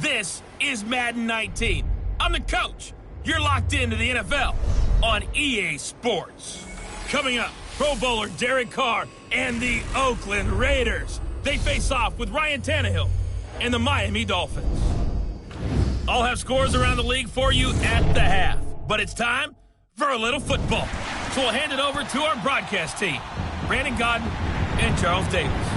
This is Madden 19. I'm the coach. You're locked into the NFL on EA Sports. Coming up, Pro Bowler Derek Carr and the Oakland Raiders. They face off with Ryan Tannehill and the Miami Dolphins. I'll have scores around the league for you at the half. But it's time for a little football. So we'll hand it over to our broadcast team, Brandon Godden and Charles Davis.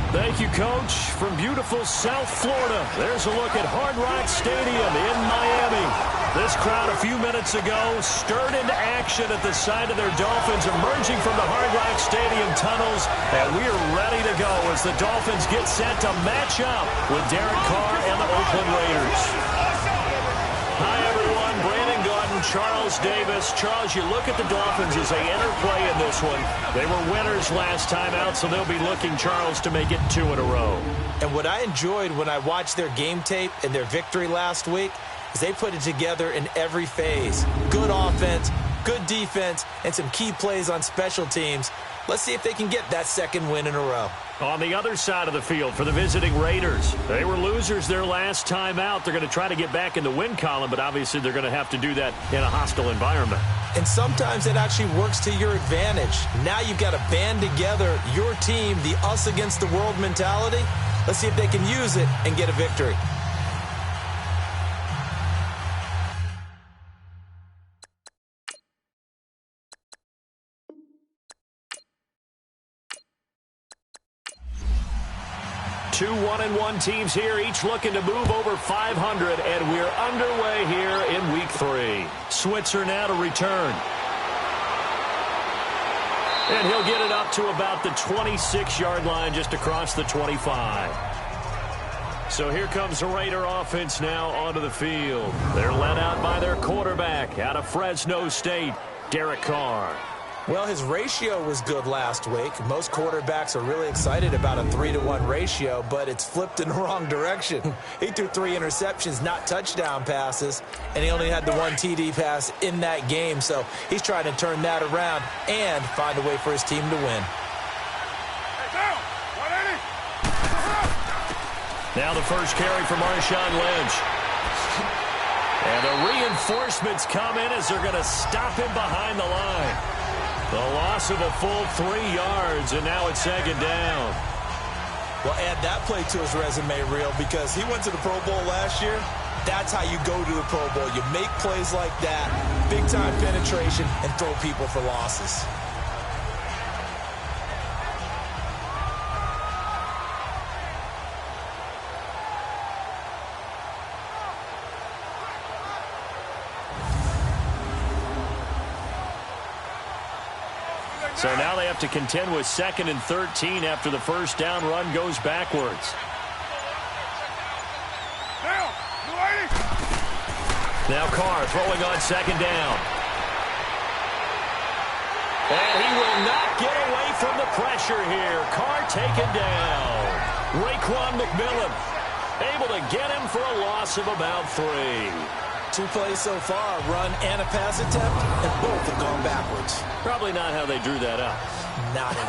Thank you, Coach. From beautiful South Florida, there's a look at Hard Rock Stadium in Miami. This crowd a few minutes ago stirred into action at the side of their Dolphins emerging from the Hard Rock Stadium tunnels, and we are ready to go as the Dolphins get set to match up with Derek Carr and the Oakland Raiders. Hi, everyone. Brandon Godden, Charles Davis. Charles, you look at the Dolphins as they enter play in this one. They were winners last time out, so they'll be looking, Charles, to make it 2 in a row. And what I enjoyed when I watched their game tape and their victory last week is they put it together in every phase. Good offense, good defense, and some key plays on special teams. Let's see if they can get that second win in a row. On the other side of the field for the visiting Raiders, they were losers their last time out. They're going to try to get back in the win column, but obviously they're going to have to do that in a hostile environment. And sometimes it actually works to your advantage. Now you've got to band together your team, the us against the world mentality. Let's see if they can use it and get a victory. Two 1-1 teams here, each looking to move over 500, and we're underway here in Week 3. Switzer now to return. And he'll get it up to about the 26-yard line, just across the 25. So here comes the Raider offense now onto the field. They're led out by their quarterback out of Fresno State, Derek Carr. Well, his ratio was good last week. Most quarterbacks are really excited about a 3-to-1 ratio, but it's flipped in the wrong direction. He threw 3 interceptions, not touchdown passes, and he only had the 1 TD pass in that game. So he's trying to turn that around and find a way for his team to win. Now the first carry for Marshawn Lynch. And the reinforcements come in as they're going to stop him behind the line. The loss of a full 3 yards, and now it's second down. Well, add that play to his resume reel because he went to the Pro Bowl last year. That's how you go to the Pro Bowl. You make plays like that, big-time penetration, and throw people for losses. So now they have to contend with 2nd and 13 after the first down run goes backwards. Now Carr throwing on 2nd down. And he will not get away from the pressure here. Carr taken down. Raekwon McMillan able to get him for a loss of about 3. 2 plays so far, run and a pass attempt, and both have gone backwards. Probably not how they drew that up. Not at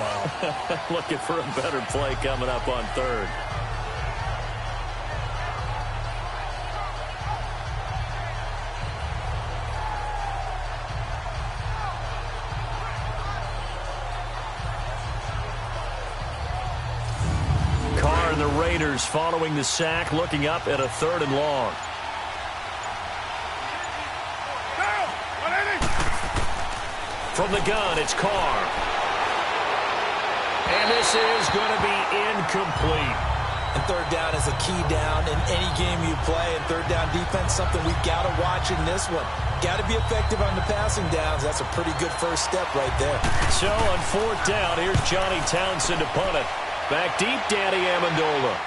all. Looking for a better play coming up on 3rd. Carr and the Raiders following the sack, looking up at a 3rd and long. From the gun, it's Carr. And this is going to be incomplete. And 3rd down is a key down in any game you play. And 3rd down defense, something we've got to watch in this one. Got to be effective on the passing downs. That's a pretty good first step right there. So on 4th down, here's Johnny Townsend to punt it. Back deep, Danny Amendola.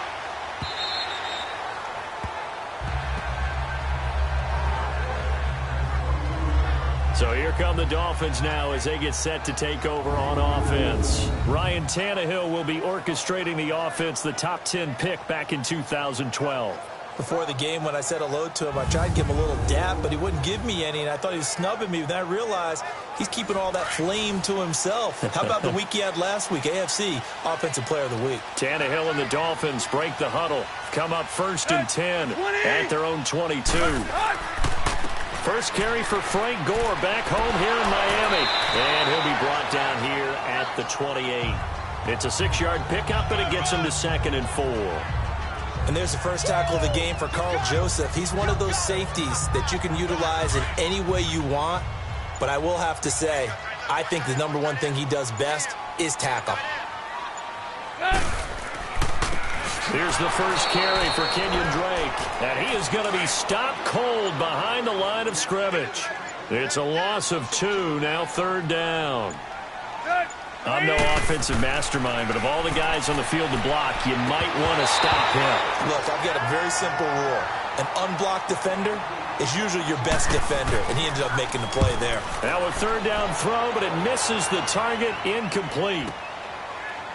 So here come the Dolphins now as they get set to take over on offense. Ryan Tannehill will be orchestrating the offense, the top 10 pick back in 2012. Before the game, when I said hello to him, I tried to give him a little dap, but he wouldn't give me any, and I thought he was snubbing me. Then I realized he's keeping all that flame to himself. How about the week he had last week? AFC Offensive Player of the Week. Tannehill and the Dolphins break the huddle. Come up 1st and 10 at their own 22. First carry for Frank Gore back home here in Miami. And he'll be brought down here at the 28. It's a 6-yard pickup, and it gets him to 2nd and 4. And there's the first tackle of the game for Carl Joseph. He's one of those safeties that you can utilize in any way you want. But I will have to say, I think the number one thing he does best is tackle. Here's the first carry for Kenyon Drake. And he is going to be stopped cold behind the line of scrimmage. It's a loss of 2, now 3rd down. I'm no offensive mastermind, but of all the guys on the field to block, you might want to stop him. Look, I've got a very simple rule. An unblocked defender is usually your best defender, and he ended up making the play there. Now a 3rd down throw, but it misses the target, incomplete.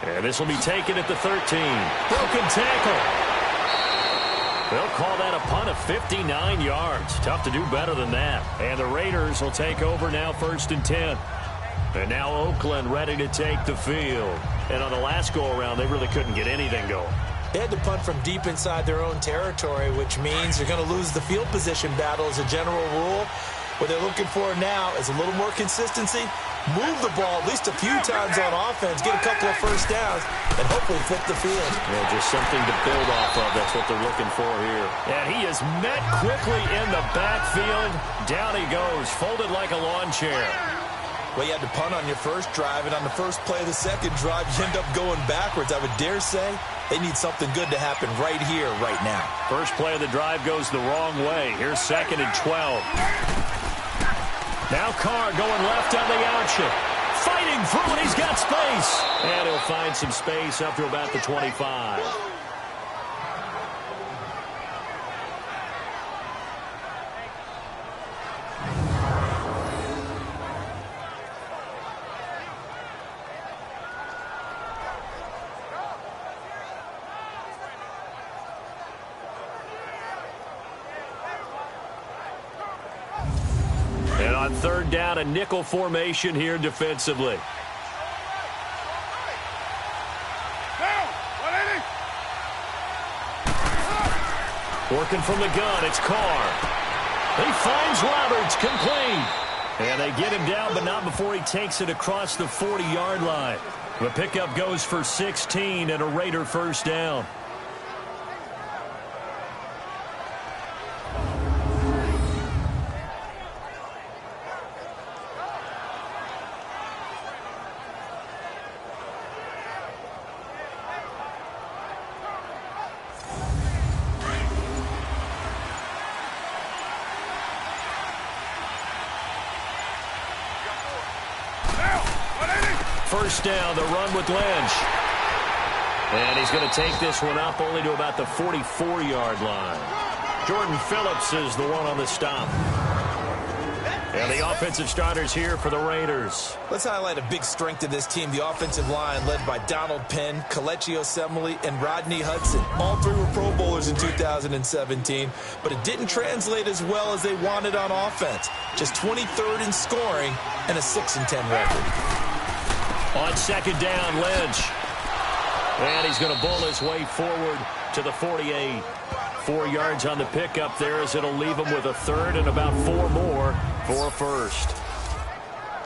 And this will be taken at the 13. Broken tackle. They'll call that a punt of 59 yards. Tough to do better than that. And the Raiders will take over now 1st and 10. And now Oakland ready to take the field. And on the last go-around, they really couldn't get anything going. They had to punt from deep inside their own territory, which means you're going to lose the field position battle as a general rule. What they're looking for now is a little more consistency. Move the ball at least a few times on offense, get a couple of first downs, and hopefully flip the field. Yeah, just something to build off of. That's what they're looking for here. And he is met quickly in the backfield. Down he goes, folded like a lawn chair. Well, you had to punt on your first drive, and on the first play of the second drive, you end up going backwards. I would dare say they need something good to happen right here, right now. First play of the drive goes the wrong way. Here's 2nd and 12. Now Carr going left on the option. Fighting through it, he's got space. And he'll find some space up to about the 25. And on 3rd down, a nickel formation here defensively. Working from the gun, it's Carr. He finds Roberts, complete. And they get him down, but not before he takes it across the 40-yard line. The pickup goes for 16 and a Raider first down. First down, the run with Lynch. And he's going to take this one up only to about the 44-yard line. Jordan Phillips is the one on the stop. And the offensive starters here for the Raiders. Let's highlight a big strength of this team, the offensive line led by Donald Penn, Kelechi Osemele, and Rodney Hudson. All 3 were Pro Bowlers in 2017, but it didn't translate as well as they wanted on offense. Just 23rd in scoring and a 6-10 record. On 2nd down, Lynch. And he's going to bull his way forward to the 48. 4 yards on the pickup there as it'll leave him with a 3rd and about 4 more for a first.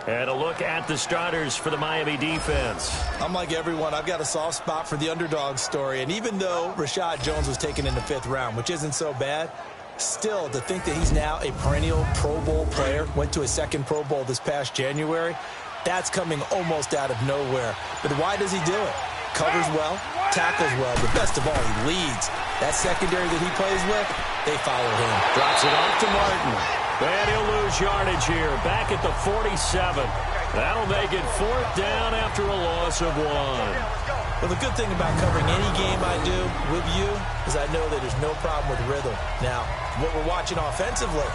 And a look at the starters for the Miami defense. I'm like everyone. I've got a soft spot for the underdog story. And even though Rashad Jones was taken in the 5th round, which isn't so bad, still to think that he's now a perennial Pro Bowl player, went to his 2nd Pro Bowl this past January, that's coming almost out of nowhere. But why does he do it? Covers well, tackles well, but best of all, he leads. That secondary that he plays with, they follow him. Drops it off to Martin. And he'll lose yardage here, back at the 47. That'll make it 4th down after a loss of 1. Well, the good thing about covering any game I do with you is I know that there's no problem with rhythm. Now, what we're watching offensively,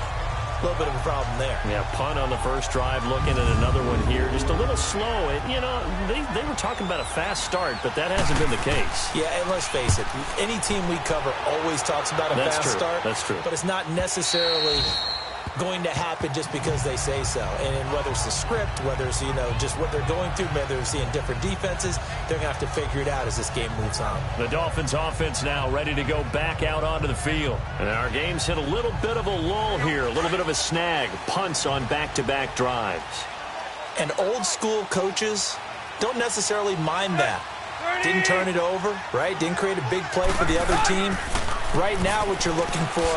A little bit of a problem there. Yeah, punt on the first drive, looking at another one here. Just a little slow. And, you know, they were talking about a fast start, but that hasn't been the case. Yeah, and let's face it, any team we cover always talks about a fast start. That's true. But it's not necessarily going to happen just because they say so. And whether it's the script, whether it's, you know, just what they're going through, whether they're seeing different defenses, they're going to have to figure it out as this game moves on. The Dolphins offense now ready to go back out onto the field. And our game's hit a little bit of a lull here, a little bit of a snag. Punts on back-to-back drives. And old school coaches don't necessarily mind that. Didn't turn it over, right? Didn't create a big play for the other team. Right now what you're looking for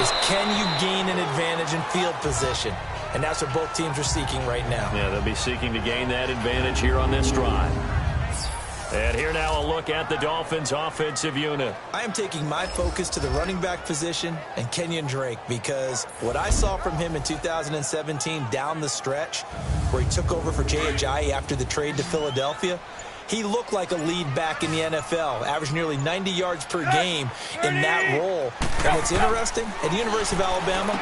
is, can you gain an advantage in field position? And that's what both teams are seeking right now. Yeah, they'll be seeking to gain that advantage here on this drive. And here now a look at the Dolphins offensive unit. I am taking my focus to the running back position and Kenyon Drake, because what I saw from him in 2017 down the stretch, where he took over for Jay Ajayi after the trade to Philadelphia, he looked like a lead back in the NFL, averaged nearly 90 yards per game in that role. And what's interesting, at the University of Alabama,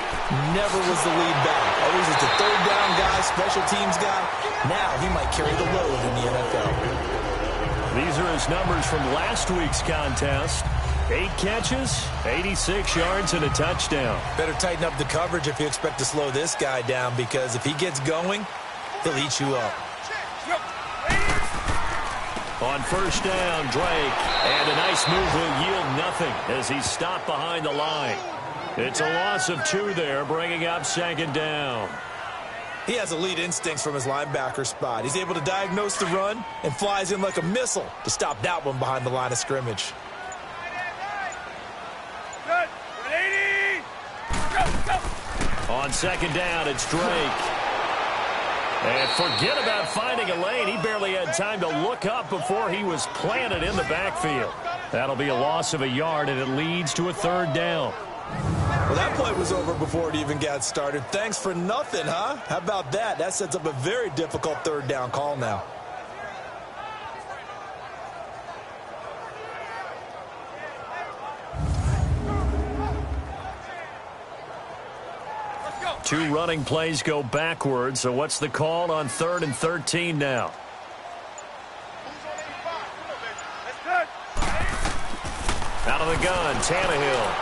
never was the lead back. Always was the third down guy, special teams guy. Now he might carry the load in the NFL. These are his numbers from last week's contest. 8 catches, 86 yards, and a touchdown. Better tighten up the coverage if you expect to slow this guy down, because if he gets going, he'll eat you up. On first down, Drake, and a nice move will yield nothing as he's stopped behind the line. It's a loss of 2 there, bringing up second down. He has elite instincts from his linebacker spot. He's able to diagnose the run and flies in like a missile to stop that one behind the line of scrimmage. On second down, it's Drake. And forget about finding a lane. He barely had time to look up before he was planted in the backfield. That'll be a loss of a yard, and it leads to a third down. Well, that play was over before it even got started. Thanks for nothing, huh? How about that? That sets up a very difficult third down call now. Two running plays go backwards, so what's the call on 3rd and 13 now? Out of the gun, Tannehill.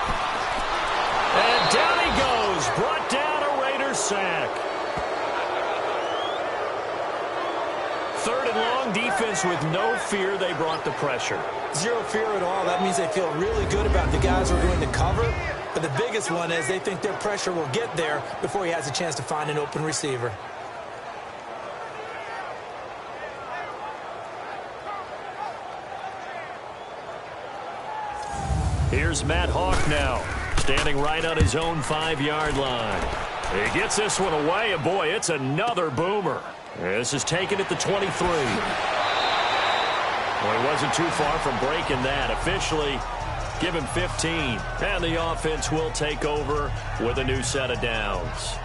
And down he goes, brought down a Raiders sack. 3rd and long, defense with no fear. They brought the pressure. Zero fear at all. That means they feel really good about the guys who are going to cover. But the biggest one is they think their pressure will get there before he has a chance to find an open receiver. Here's Matt Hawk now, standing right on his own 5-yard line. He gets this one away, and boy, it's another boomer. This is taken at the 23. Well, he wasn't too far from breaking that. Officially, give him 15. And the offense will take over with a new set of downs.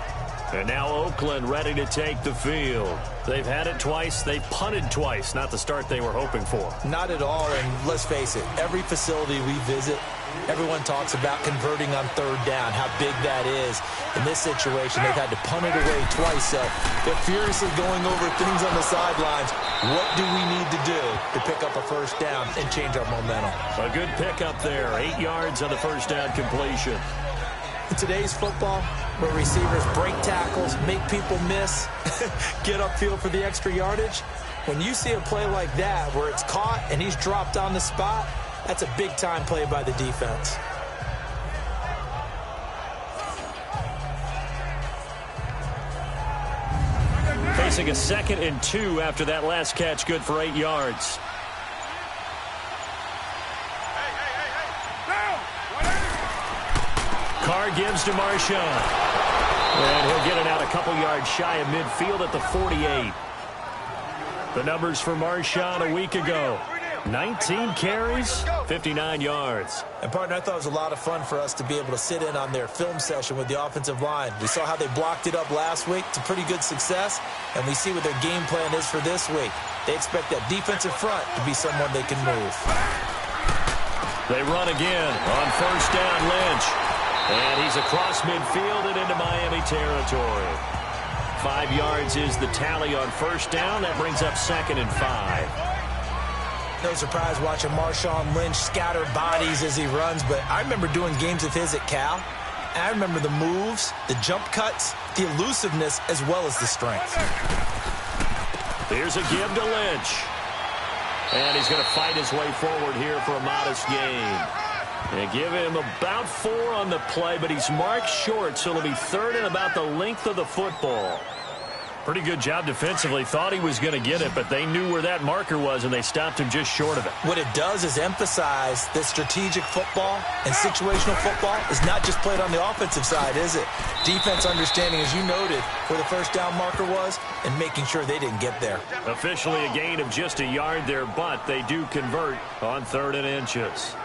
And now Oakland ready to take the field. They've had it twice. They've punted twice. Not the start they were hoping for. Not at all, and let's face it, every facility we visit, everyone talks about converting on 3rd down, how big that is. In this situation, they've had to punt it away twice, so they're furiously going over things on the sidelines. What do we need to do to pick up a first down and change our momentum? A good pickup there. 8 yards on the first down completion. In today's football, where receivers break tackles, make people miss, get upfield for the extra yardage, when you see a play like that where it's caught and he's dropped on the spot, that's a big-time play by the defense. Facing a 2nd and 2 after that last catch, good for 8 yards. Carr gives to Marshawn. And he'll get it out a couple yards shy of midfield at the 48. The numbers for Marshawn a week ago. 19 carries, 59 yards. And, partner, I thought it was a lot of fun for us to be able to sit in on their film session with the offensive line. We saw how they blocked it up last week to pretty good success, and we see what their game plan is for this week. They expect that defensive front to be someone they can move. They run again on first down, Lynch. And he's across midfield and into Miami territory. 5 yards is the tally on first down. That brings up 2nd and 5. No surprise watching Marshawn Lynch scatter bodies as he runs, but I remember doing games with his at Cal. And I remember the moves, the jump cuts, the elusiveness, as well as the strength. Here's a give to Lynch. And he's going to fight his way forward here for a modest gain. They give him about 4 on the play, but he's marked short, so it'll be 3rd and about the length of the football. Pretty good job defensively. Thought he was going to get it, but they knew where that marker was, and they stopped him just short of it. What it does is emphasize that strategic football and situational football is not just played on the offensive side, is it? Defense understanding, as you noted, where the first down marker was and making sure they didn't get there. Officially a gain of just a yard there, but they do convert on 3rd and inches.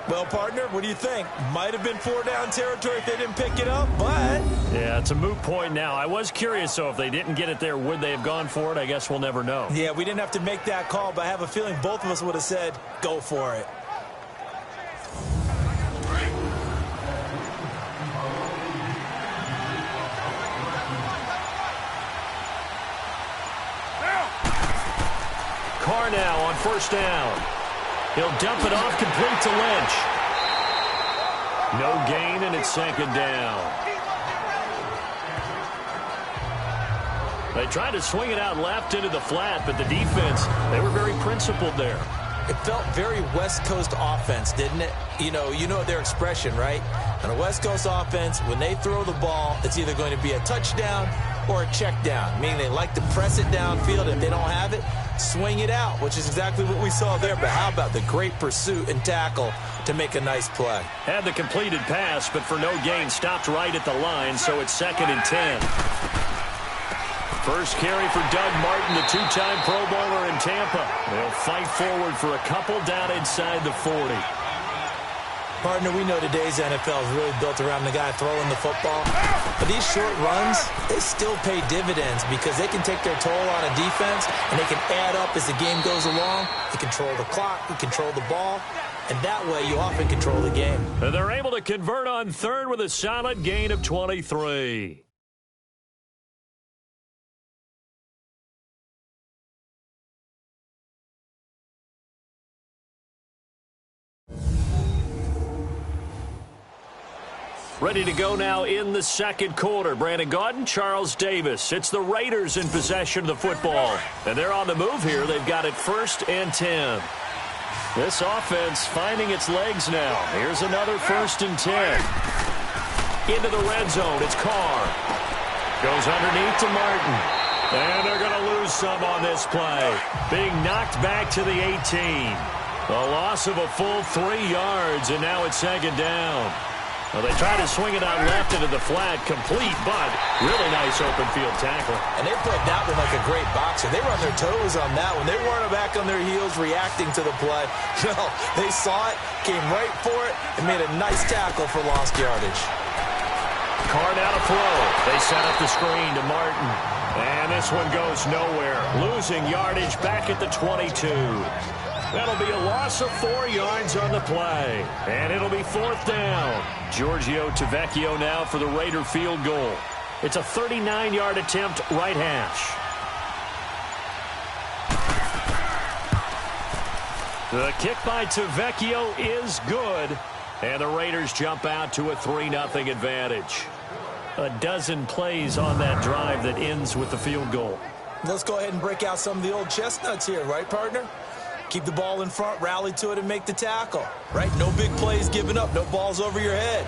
Well, partner, what do you think? Might have been 4-down territory if they didn't pick it up, but... Yeah, it's a moot point now. I was curious, so if they didn't get it there, would they have gone for it? I guess we'll never know. Yeah, we didn't have to make that call, but I have a feeling both of us would have said, go for it. Carr now on first down. He'll dump it off complete to Lynch. No gain, and it's 2nd down. They tried to swing it out left into the flat, but the defense, they were very principled there. It felt very West Coast offense, didn't it? You know their expression, right? On a West Coast offense, when they throw the ball, it's either going to be a touchdown or a check down, meaning they like to press it downfield. If they don't have it, swing it out, which is exactly what we saw there. But how about the great pursuit and tackle to make a nice play? Had the completed pass, but for no gain, stopped right at the line, so it's 2nd and 10. First carry for Doug Martin, the 2-time Pro Bowler in Tampa. They'll fight forward for a couple down inside the 40. Partner, we know today's NFL is really built around the guy throwing the football. But these short runs, they still pay dividends because they can take their toll on a defense, and they can add up as the game goes along. They control the clock, they control the ball, and that way you often control the game. And they're able to convert on 3rd with a solid gain of 23. Ready to go now in the 2nd quarter. Brandon Gaudin, Charles Davis. It's the Raiders in possession of the football. And they're on the move here. They've got it 1st and 10. This offense finding its legs now. Here's another 1st and 10. Into the red zone. It's Carr. Goes underneath to Martin. And they're going to lose some on this play. Being knocked back to the 18. A loss of a full 3 yards, and now it's 2nd down. Well, they try to swing it out left into the flat, complete, but really nice open field tackle. And they played that one like a great boxer. They were on their toes on that one. They weren't back on their heels reacting to the play. No, they saw it, came right for it, and made a nice tackle for lost yardage. Carr now to throw. They set up the screen to Martin. And this one goes nowhere. Losing yardage back at the 22. That'll be a loss of 4 yards on the play. And it'll be 4th down. Giorgio Tavecchio now for the Raider field goal. It's a 39-yard attempt, right hash. The kick by Tavecchio is good. And the Raiders jump out to a 3-0 advantage. A dozen plays on that drive that ends with the field goal. Let's go ahead and break out some of the old chestnuts here, right, partner? Keep the ball in front, rally to it, and make the tackle, right? No big plays given up, no balls over your head.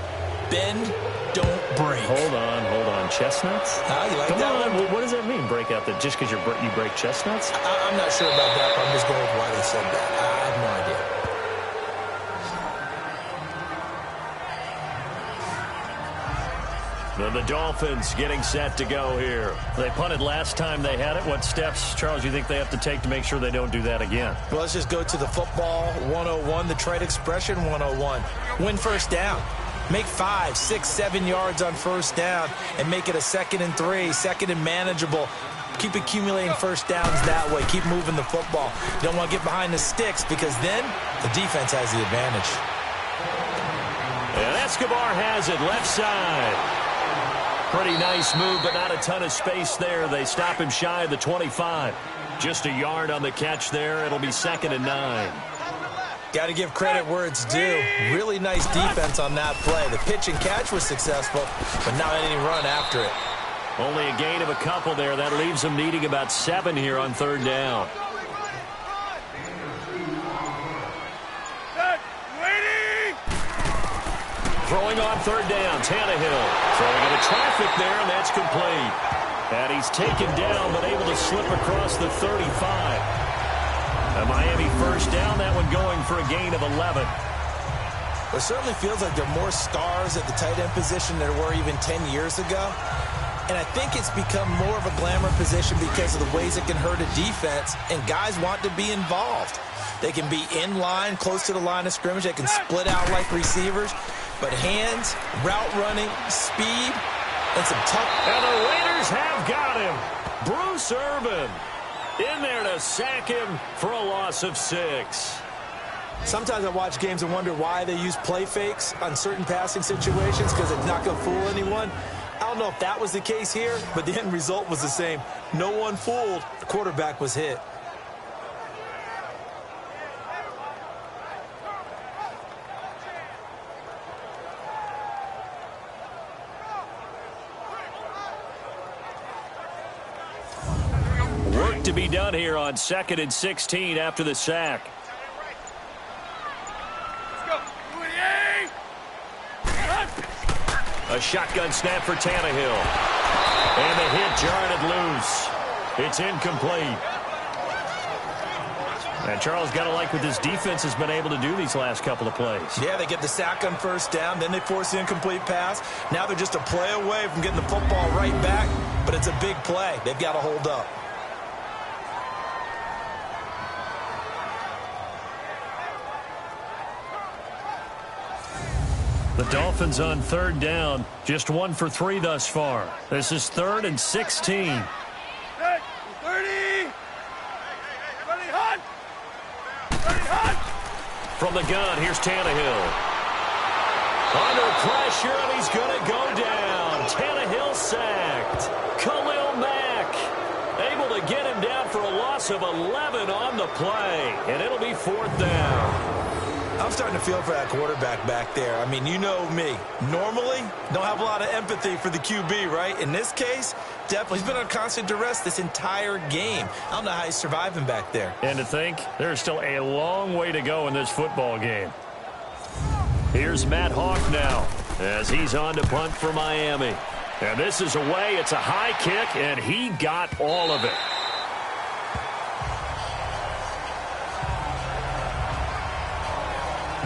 Bend, don't break. Hold on. Chestnuts? You like Come that on, one? what does that mean, break out that just because you break chestnuts? I'm not sure about that, but I'm just going with why they said that. I have no idea. The Dolphins getting set to go here. They punted last time they had it. What steps, Charles, you think they have to take to make sure they don't do that again? Well, let's just go to the football 101, the trade expression 101. Win first down. Make 5, 6, 7 yards on first down and make it a 2nd and 3, 2nd and manageable. Keep accumulating first downs that way. Keep moving the football. You don't want to get behind the sticks because then the defense has the advantage. And Escobar has it left side. Pretty nice move, but not a ton of space there. They stop him shy of the 25. Just a yard on the catch there. It'll be 2nd and 9. Got to give credit where it's due. Really nice defense on that play. The pitch and catch was successful, but not any run after it. Only a gain of a couple there. That leaves them needing about 7 here on 3rd down. Throwing on 3rd down, Tannehill. Throwing into traffic there, and that's complete. And he's taken down, but able to slip across the 35. A Miami 1st down, that one going for a gain of 11. It certainly feels like there are more stars at the tight end position than there were even 10 years ago. And I think it's become more of a glamour position because of the ways it can hurt a defense, and guys want to be involved. They can be in line, close to the line of scrimmage. They can split out like receivers. But hands, route running, speed, and some tough... And the Raiders have got him. Bruce Irvin in there to sack him for a loss of 6. Sometimes I watch games and wonder why they use play fakes on certain passing situations because it's not going to fool anyone. I don't know if that was the case here, but the end result was the same. No one fooled. The quarterback was hit. Work to be done here on 2nd and 16 after the sack. A shotgun snap for Tannehill. And the hit jarred it loose. It's incomplete. And Charles, got to like what this defense has been able to do these last couple of plays. Yeah, they get the sack on 1st down, then they force the incomplete pass. Now they're just a play away from getting the football right back, but it's a big play. They've got to hold up. The Dolphins on 3rd down, just 1 for 3 thus far. This is 3rd and 16. 30! From the gun, here's Tannehill. Under pressure, and he's going to go down. Tannehill sacked. Khalil Mack able to get him down for a loss of 11 on the play, and it'll be 4th down. I'm starting to feel for that quarterback back there. I mean, you know me. Normally, don't have a lot of empathy for the QB, right? In this case, definitely. He's been on constant duress this entire game. I don't know how he's surviving back there. And to think, there's still a long way to go in this football game. Here's Matt Hawk now as he's on to punt for Miami. And this is away. It's a high kick, and he got all of it.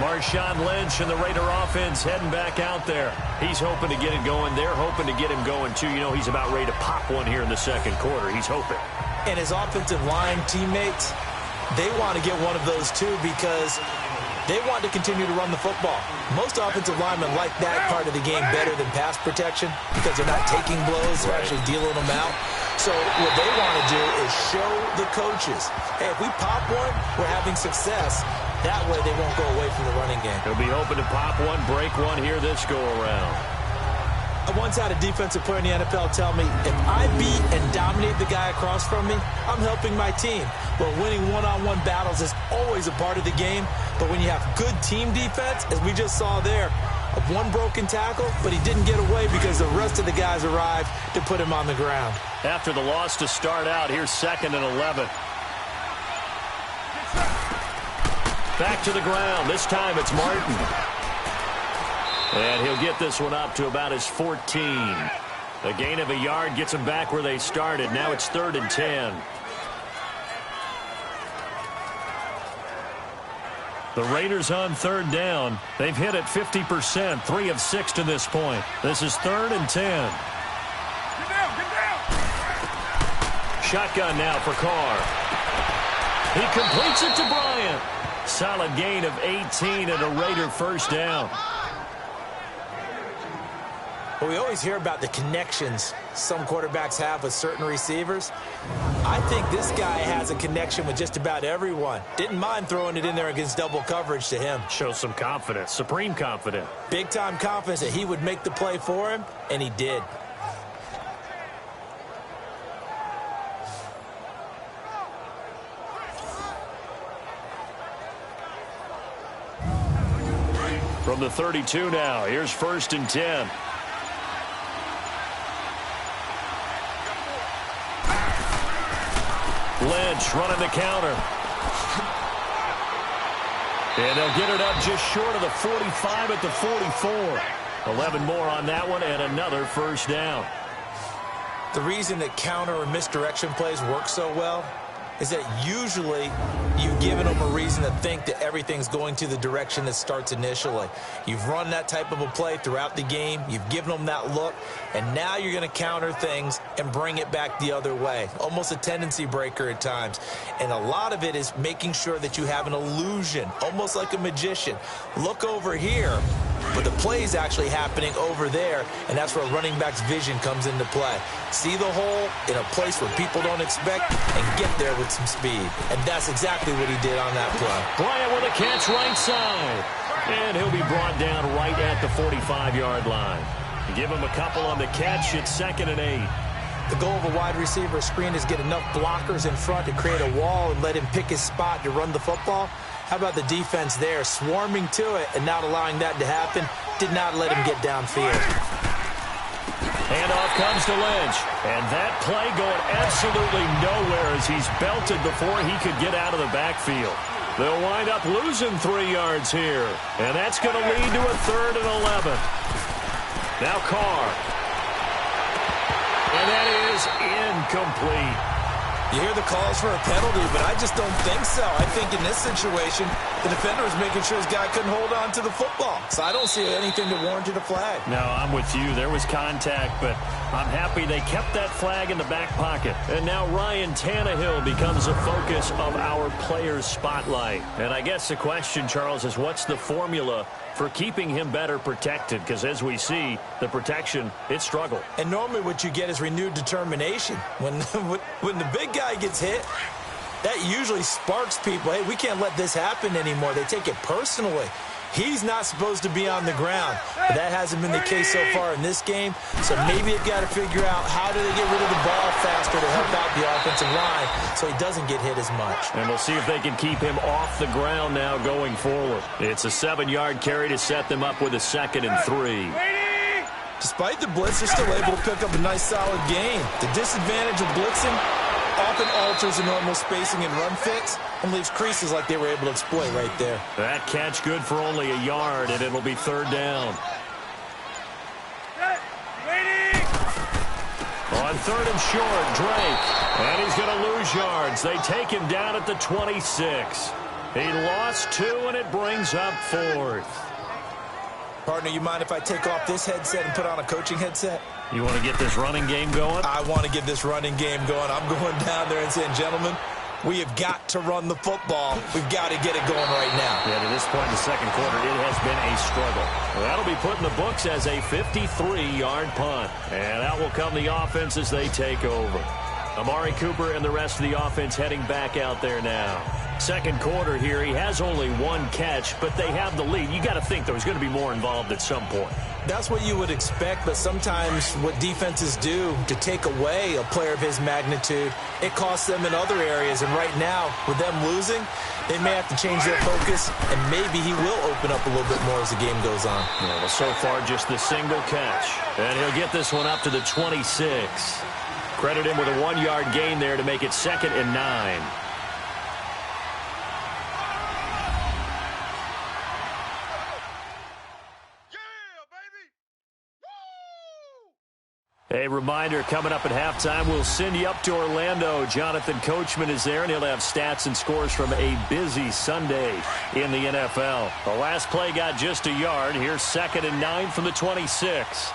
Marshawn Lynch and the Raider offense heading back out there. He's hoping to get it going. They're hoping to get him going, too. You know, he's about ready to pop one here in the 2nd quarter. He's hoping. And his offensive line teammates, they want to get one of those, too, because they want to continue to run the football. Most offensive linemen like that part of the game better than pass protection because they're not taking blows. They're actually dealing them out. So what they want to do is show the coaches, hey, if we pop one, we're having success. That way they won't go away from the running game. He'll be hoping to pop one, break one here this go-around. I once had a defensive player in the NFL tell me, if I beat and dominate the guy across from me, I'm helping my team. Well, winning one-on-one battles is always a part of the game. But when you have good team defense, as we just saw there, one broken tackle, but he didn't get away because the rest of the guys arrived to put him on the ground. After the loss to start out, here's 2nd and 11. Back to the ground. This time it's Martin. And he'll get this one up to about his 14. A gain of a yard gets him back where they started. Now it's 3rd and 10. The Raiders on 3rd down. They've hit it 50%, 3 of 6 to this point. This is 3rd and 10. Get down! Shotgun now for Carr. He completes it to Bryant. Solid gain of 18 and a Raider 1st down. Well, we always hear about the connections some quarterbacks have with certain receivers. I think this guy has a connection with just about everyone. Didn't mind throwing it in there against double coverage to him. Shows some confidence, supreme confidence. Big-time confidence that he would make the play for him, and he did. From the 32 now, here's 1st and 10. Lynch running the counter. And they'll get it up just short of the 45 at the 44. 11 more on that one and another first down. The reason that counter or misdirection plays work so well is that usually you've given them a reason to think that everything's going to the direction that starts initially. You've run that type of a play throughout the game. You've given them that look, and now you're going to counter things and bring it back the other way. Almost a tendency breaker at times. And a lot of it is making sure that you have an illusion, almost like a magician. Look over here, but the play is actually happening over there, and that's where a running back's vision comes into play. See the hole in a place where people don't expect and get there with some speed. And that's exactly what he did on that play. Bryant with a catch right side. And he'll be brought down right at the 45-yard line. Give him a couple on the catch. It's 2nd and 8. The goal of a wide receiver screen is get enough blockers in front to create a wall and let him pick his spot to run the football. How about the defense there, swarming to it and not allowing that to happen? Did not let him get downfield. Handoff comes to Lynch. And that play going absolutely nowhere as he's belted before he could get out of the backfield. They'll wind up losing 3 yards here. And that's going to lead to a 3rd and 11. Now Carr. And that is incomplete. You hear the calls for a penalty, but I just don't think so. I think in this situation, the defender was making sure his guy couldn't hold on to the football. So I don't see anything that warranted a flag. No, I'm with you. There was contact, but I'm happy they kept that flag in the back pocket. And now Ryan Tannehill becomes a focus of our players' spotlight. And I guess the question, Charles, is what's the formula for keeping him better protected? Because as we see, the protection, it struggled. And normally what you get is renewed determination. When the big guy gets hit, that usually sparks people. Hey, we can't let this happen anymore. They take it personally. He's not supposed to be on the ground. But that hasn't been the case so far in this game. So maybe they've got to figure out how do they get rid of the ball faster to help out the offensive line so he doesn't get hit as much. And we'll see if they can keep him off the ground now going forward. It's a 7-yard carry to set them up with a 2nd and 3. Despite the blitz, they're still able to pick up a nice solid gain. The disadvantage of blitzing often alters the normal spacing and run fits and leaves creases like they were able to exploit right there. That catch good for only a yard, and it'll be 3rd down. On 3rd and short, Drake. And he's going to lose yards. They take him down at the 26. He lost 2, and it brings up 4th. Partner, you mind if I take off this headset and put on a coaching headset? You want to get this running game going? I want to get this running game going. I'm going down there and saying, gentlemen, we have got to run the football. We've got to get it going right now. Yeah, to this point in the 2nd quarter, it has been a struggle. Well, that'll be put in the books as a 53-yard punt. And out will come the offense as they take over. Amari Cooper and the rest of the offense heading back out there now. 2nd quarter here, he has only 1 catch, but they have the lead. You got to think there's going to be more involved at some point. That's what you would expect, but sometimes what defenses do to take away a player of his magnitude, it costs them in other areas. And right now, with them losing, they may have to change their focus, and maybe he will open up a little bit more as the game goes on. Yeah, well, so far, just the single catch. And he'll get this one up to the 26. Credit him with a 1-yard gain there to make it 2nd and 9. A reminder, coming up at halftime, we'll send you up to Orlando. Jonathan Coachman is there, and he'll have stats and scores from a busy Sunday in the NFL. The last play got just a yard. Here's 2nd and 9 from the 26.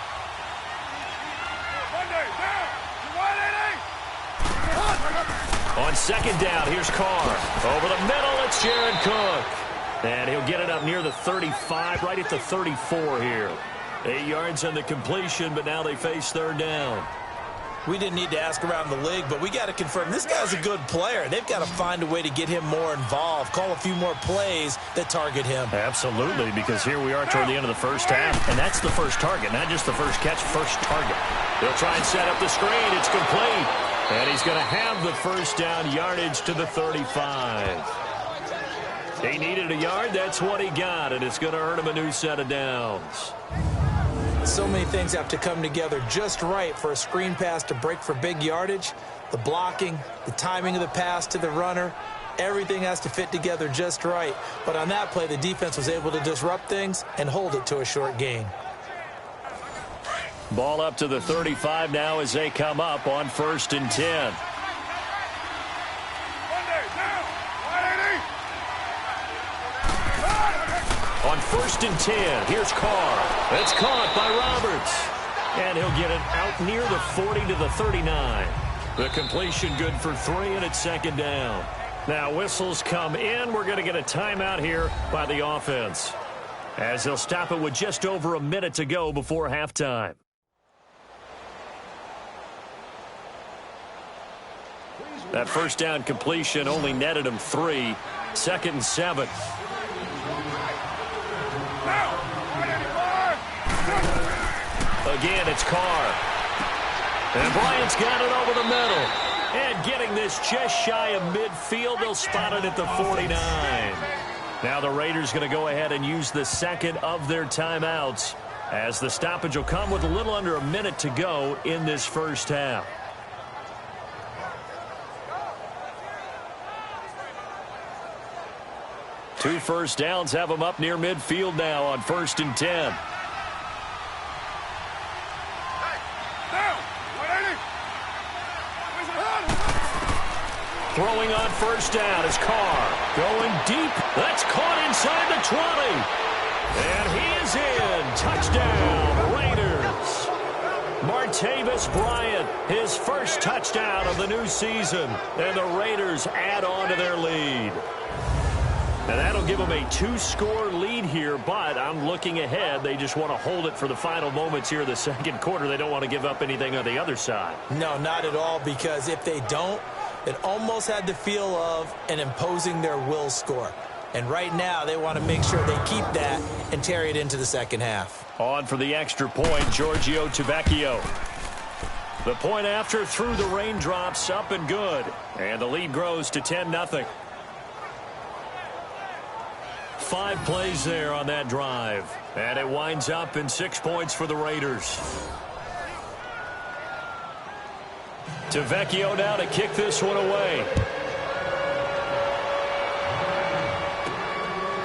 On 2nd down, here's Carr. Over the middle, it's Jared Cook. And he'll get it up near the 35, right at the 34 here. 8 yards on the completion, but now they face third down. We didn't need to ask around the league, but we got to confirm this guy's a good player. They've got to find a way to get him more involved, call a few more plays that target him. Absolutely, because here we are toward the end of the first half, and that's the first target, not just the first catch, first target. They'll try and set up the screen. It's complete, and he's going to have the first down yardage to the 35. He needed a yard. That's what he got, and it's going to earn him a new set of downs. So many things have to come together just right for a screen pass to break for big yardage. The blocking, the timing of the pass to the runner, everything has to fit together just right. But on that play, the defense was able to disrupt things and hold it to a short gain. Ball up to the 35 now as they come up on 1st and 10. On 1st and 10, here's Carr. That's caught by Roberts. And he'll get it out near the 40 to the 39. The completion good for 3, and it's 2nd down. Now whistles come in. We're going to get a timeout here by the offense, as they'll stop it with just over a minute to go before halftime. That first down completion only netted him 3. 2nd and 7. Again, it's Carr. And Bryant's got it over the middle. And getting this just shy of midfield, they'll spot it at the 49. Now the Raiders going to go ahead and use the second of their timeouts, as the stoppage will come with a little under a minute to go in this first half. Two first downs have them up near midfield now on 1st and 10. Throwing on first down is Carr. Going deep. That's caught inside the 20. And he is in. Touchdown, Raiders. Martavis Bryant, his first touchdown of the new season. And the Raiders add on to their lead. And that'll give them a 2-score lead here, but I'm looking ahead. They just want to hold it for the final moments here in the second quarter. They don't want to give up anything on the other side. No, not at all, because if they don't, it almost had the feel of an imposing their will score. And right now, they want to make sure they keep that and carry it into the second half. On for the extra point, Giorgio Tavecchio. The point after through the raindrops, up and good. And the lead grows to 10-0. 5 plays there on that drive. And it winds up in 6 points for the Raiders. Tavecchio now to kick this one away.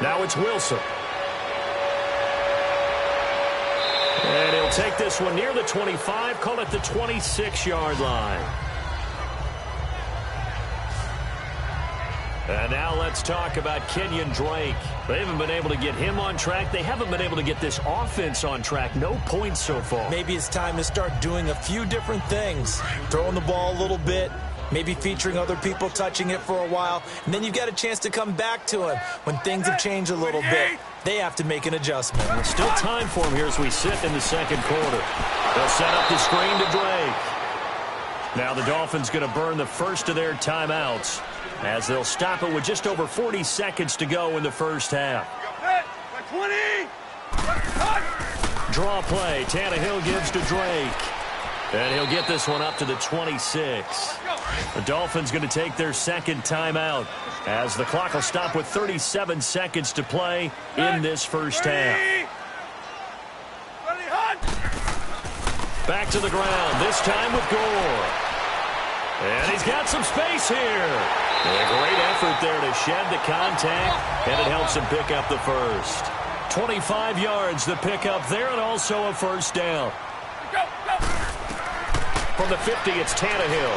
Now it's Wilson. And he'll take this one near the 25, call it the 26-yard line. And now let's talk about Kenyon Drake. They haven't been able to get him on track. They haven't been able to get this offense on track. No points so far. Maybe it's time to start doing a few different things. Throwing the ball a little bit, maybe featuring other people touching it for a while, and then you've got a chance to come back to him when things have changed a little bit. They have to make an adjustment. There's still time for him here as we sit in the second quarter. They'll set up the screen to Drake. Now the Dolphins going to burn the first of their timeouts, as they'll stop it with just over 40 seconds to go in the first half. Draw play. Tannehill gives to Drake. And he'll get this one up to the 26. The Dolphins going to take their second timeout, as the clock will stop with 37 seconds to play in this first half. Back to the ground, this time with Gore. And he's got some space here. A great effort there to shed the contact, and it helps him pick up the first. 25 yards the pickup there, and also a first down. From the 50, it's Tannehill.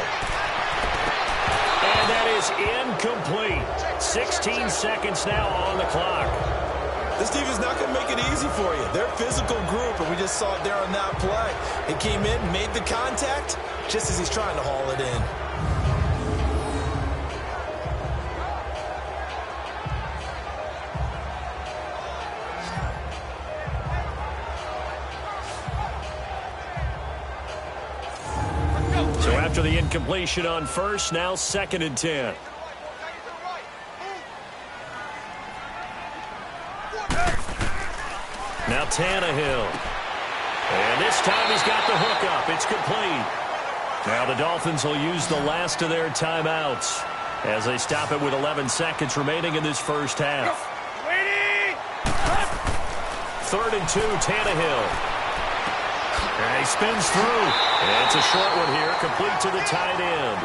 And that is incomplete. 16 seconds now on the clock. This team is not going to make it easy for you. They're a physical group, and we just saw it there on that play. It came in, made the contact, just as he's trying to haul it in. After the incompletion on first, now 2nd and 10. Now Tannehill. And this time he's got the hook up. It's complete. Now the Dolphins will use the last of their timeouts as they stop it with 11 seconds remaining in this first half. 3rd and 2, Tannehill. And he spins through. And it's a short one here, complete to the tight end.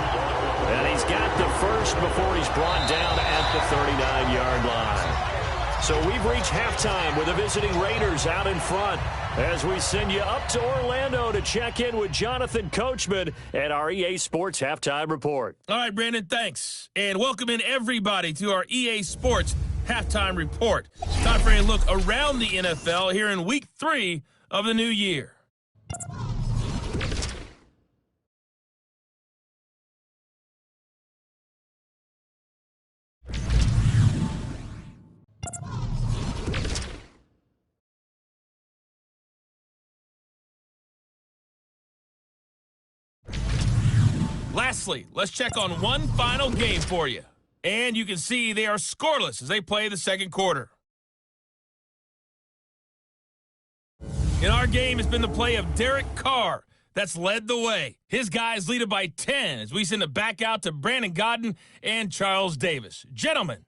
And he's got the first before he's brought down at the 39-yard line. So we've reached halftime with the visiting Raiders out in front as we send you up to Orlando to check in with Jonathan Coachman at our EA Sports Halftime Report. All right, Brandon, thanks. And welcome in everybody to our EA Sports Halftime Report. Time for a look around the NFL here in Week 3 of the new year. Lastly, let's check on one final game for you. And you can see they are scoreless as they play the second quarter. In our game, it's been the play of Derek Carr that's led the way. His guys lead it by 10 as we send it back out to Brandon Godden and Charles Davis. Gentlemen.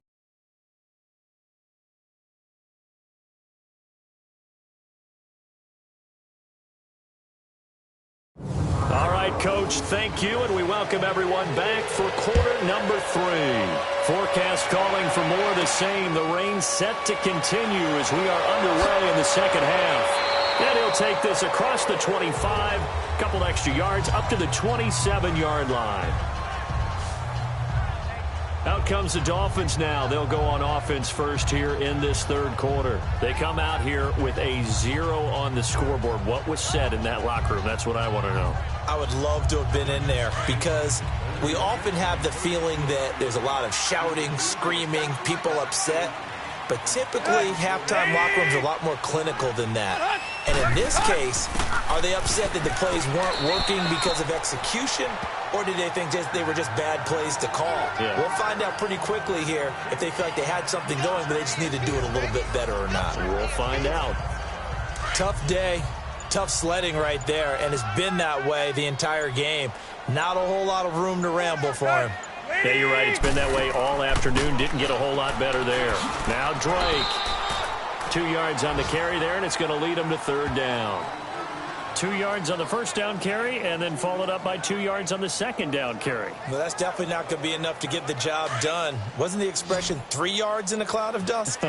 All right, Coach, thank you, and we welcome everyone back for quarter number 3. Forecast calling for more of the same. The rain set to continue as we are underway in the second half. And he'll take this across the 25, a couple extra yards, up to the 27-yard line. Out comes the Dolphins now. They'll go on offense first here in this third quarter. They come out here with a 0 on the scoreboard. What was said in that locker room? That's what I want to know. I would love to have been in there because we often have the feeling that there's a lot of shouting, screaming, people upset. But typically, halftime locker rooms are a lot more clinical than that. And in this case, are they upset that the plays weren't working because of execution? Or did they think they were just bad plays to call? Yeah. We'll find out pretty quickly here if they feel like they had something going, but they just need to do it a little bit better or not. We'll find out. Tough day, tough sledding right there, and it's been that way the entire game. Not a whole lot of room to ramble for him. Yeah, you're right. It's been that way all afternoon. Didn't get a whole lot better there. Now Drake. 2 yards on the carry there, and it's going to lead him to third down. 2 yards on the first down carry, and then followed up by 2 yards on the second down carry. Well, that's definitely not going to be enough to get the job done. Wasn't the expression 3 yards in a cloud of dust?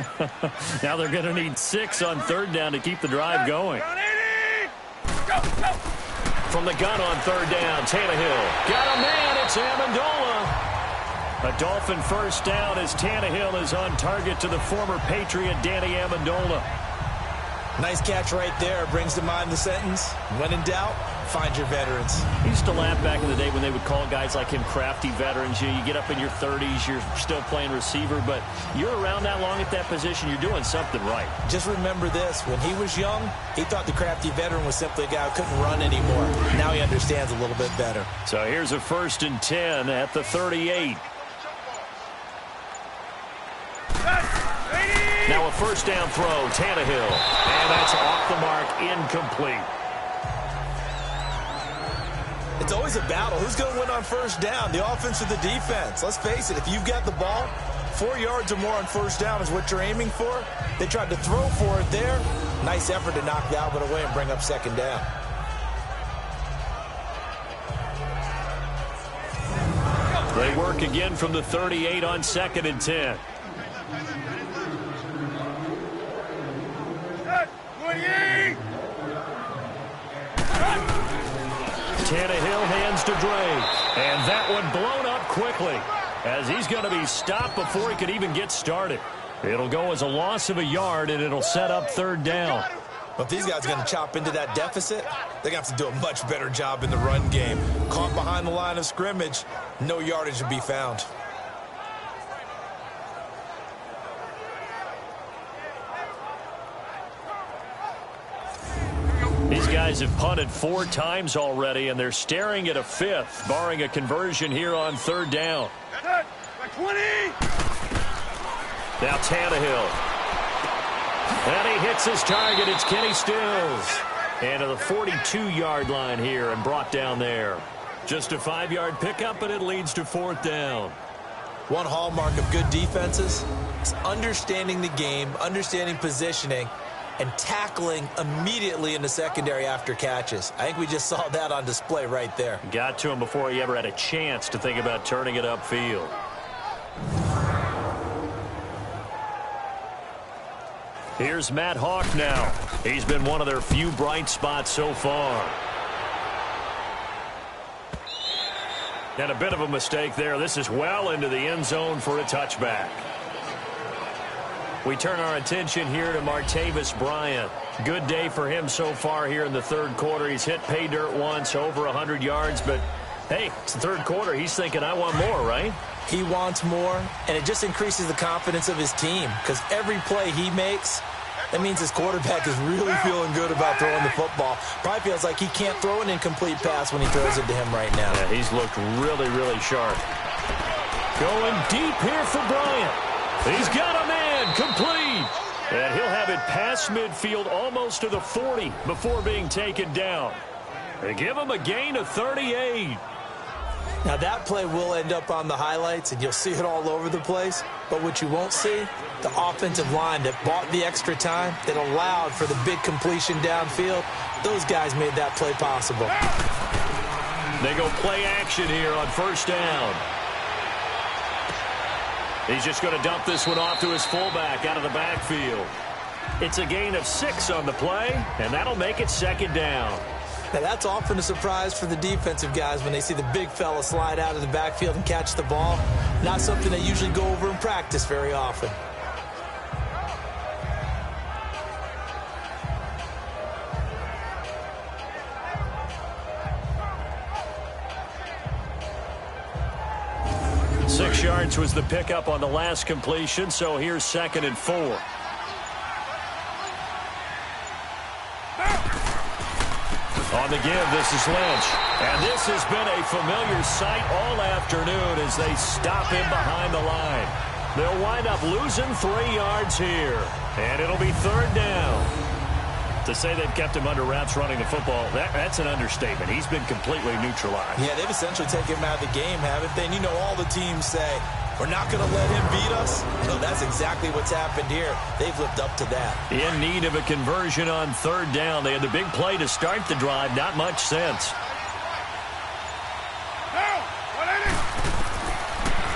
Now they're going to need 6 on third down to keep the drive going. From the gun on third down, Tannehill. Got a man, it's Amendola. A Dolphin first down as Tannehill is on target to the former Patriot Danny Amendola. Nice catch right there. Brings to mind the sentence, when in doubt, find your veterans. I used to laugh back in the day when they would call guys like him crafty veterans. You get up in your 30s, you're still playing receiver, but you're around that long at that position, you're doing something right. Just remember this. When he was young, he thought the crafty veteran was simply a guy who couldn't run anymore. Now he understands a little bit better. So here's a 1st and 10 at the 38. Now a first down throw, Tannehill. And that's off the mark, incomplete. It's always a battle. Who's going to win on first down, the offense or the defense? Let's face it, if you've got the ball, 4 yards or more on first down is what you're aiming for. They tried to throw for it there. Nice effort to knock that one away and bring up second down. They work again from the 38 on 2nd and 10. Tannehill hands to Drake. And that one blown up quickly as he's going to be stopped before he could even get started. It'll go as a loss of a yard, and it'll set up third down. But if these guys are going to chop into that deficit, they're going to have to do a much better job in the run game. Caught behind the line of scrimmage, no yardage to be found. These guys have punted 4 times already, and they're staring at a 5th, barring a conversion here on 3rd down. 20! Now Tannehill. And he hits his target. It's Kenny Stills. And to the 42-yard line here and brought down there. Just a 5-yard pickup, and it leads to 4th down. One hallmark of good defenses is understanding the game, understanding positioning, and tackling immediately in the secondary after catches. I think we just saw that on display right there. Got to him before he ever had a chance to think about turning it upfield. Here's Matt Hawk now. He's been one of their few bright spots so far. And a bit of a mistake there. This is well into the end zone for a touchback. We turn our attention here to Martavis Bryant. Good day for him so far here in the 3rd quarter. He's hit pay dirt once, over 100 yards, but hey, it's the 3rd quarter. He's thinking, I want more, right? He wants more, and it just increases the confidence of his team because every play he makes, that means his quarterback is really feeling good about throwing the football. Probably feels like he can't throw an incomplete pass when he throws it to him right now. Yeah, he's looked really, really sharp. Going deep here for Bryant. He's got a man complete. And he'll have it past midfield almost to the 40 before being taken down. They give him a gain of 38. Now that play will end up on the highlights, and you'll see it all over the place. But what you won't see, the offensive line that bought the extra time, that allowed for the big completion downfield, those guys made that play possible. They go play action here on 1st down. He's just going to dump this one off to his fullback out of the backfield. It's a gain of 6 on the play, and that'll make it 2nd down. Now, that's often a surprise for the defensive guys when they see the big fella slide out of the backfield and catch the ball. Not something they usually go over in practice very often. Six yards was the pickup on the last completion, so here's 2nd and 4. On the give, this is Lynch. And this has been a familiar sight all afternoon as they stop him behind the line. They'll wind up losing 3 yards here. And it'll be 3rd down. To say they've kept him under wraps running the football, that's an understatement. He's been completely neutralized. Yeah, they've essentially taken him out of the game, haven't they? And you know all the teams say, we're not going to let him beat us. No, that's exactly what's happened here. They've lived up to that. In need of a conversion on 3rd down. They had the big play to start the drive. Not much sense.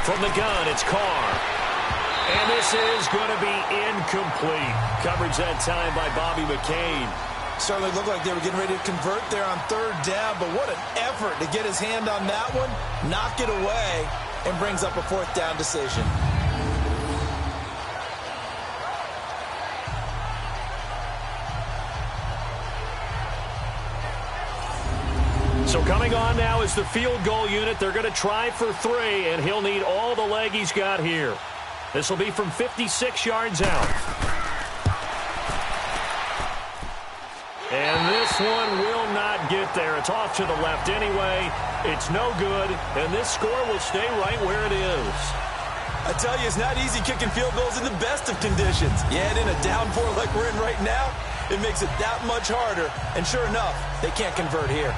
From the gun, it's Carr. And this is going to be incomplete. Coverage that time by Bobby McCain. Certainly looked like they were getting ready to convert there on 3rd down, but what an effort to get his hand on that one, knock it away, and brings up a 4th down decision. So coming on now is the field goal unit. They're going to try for 3, and he'll need all the leg he's got here. This will be from 56 yards out. And this one will not get there. It's off to the left anyway. It's no good, and this score will stay right where it is. I tell you, it's not easy kicking field goals in the best of conditions. Yeah, and in a downpour like we're in right now, it makes it that much harder. And sure enough, they can't convert here.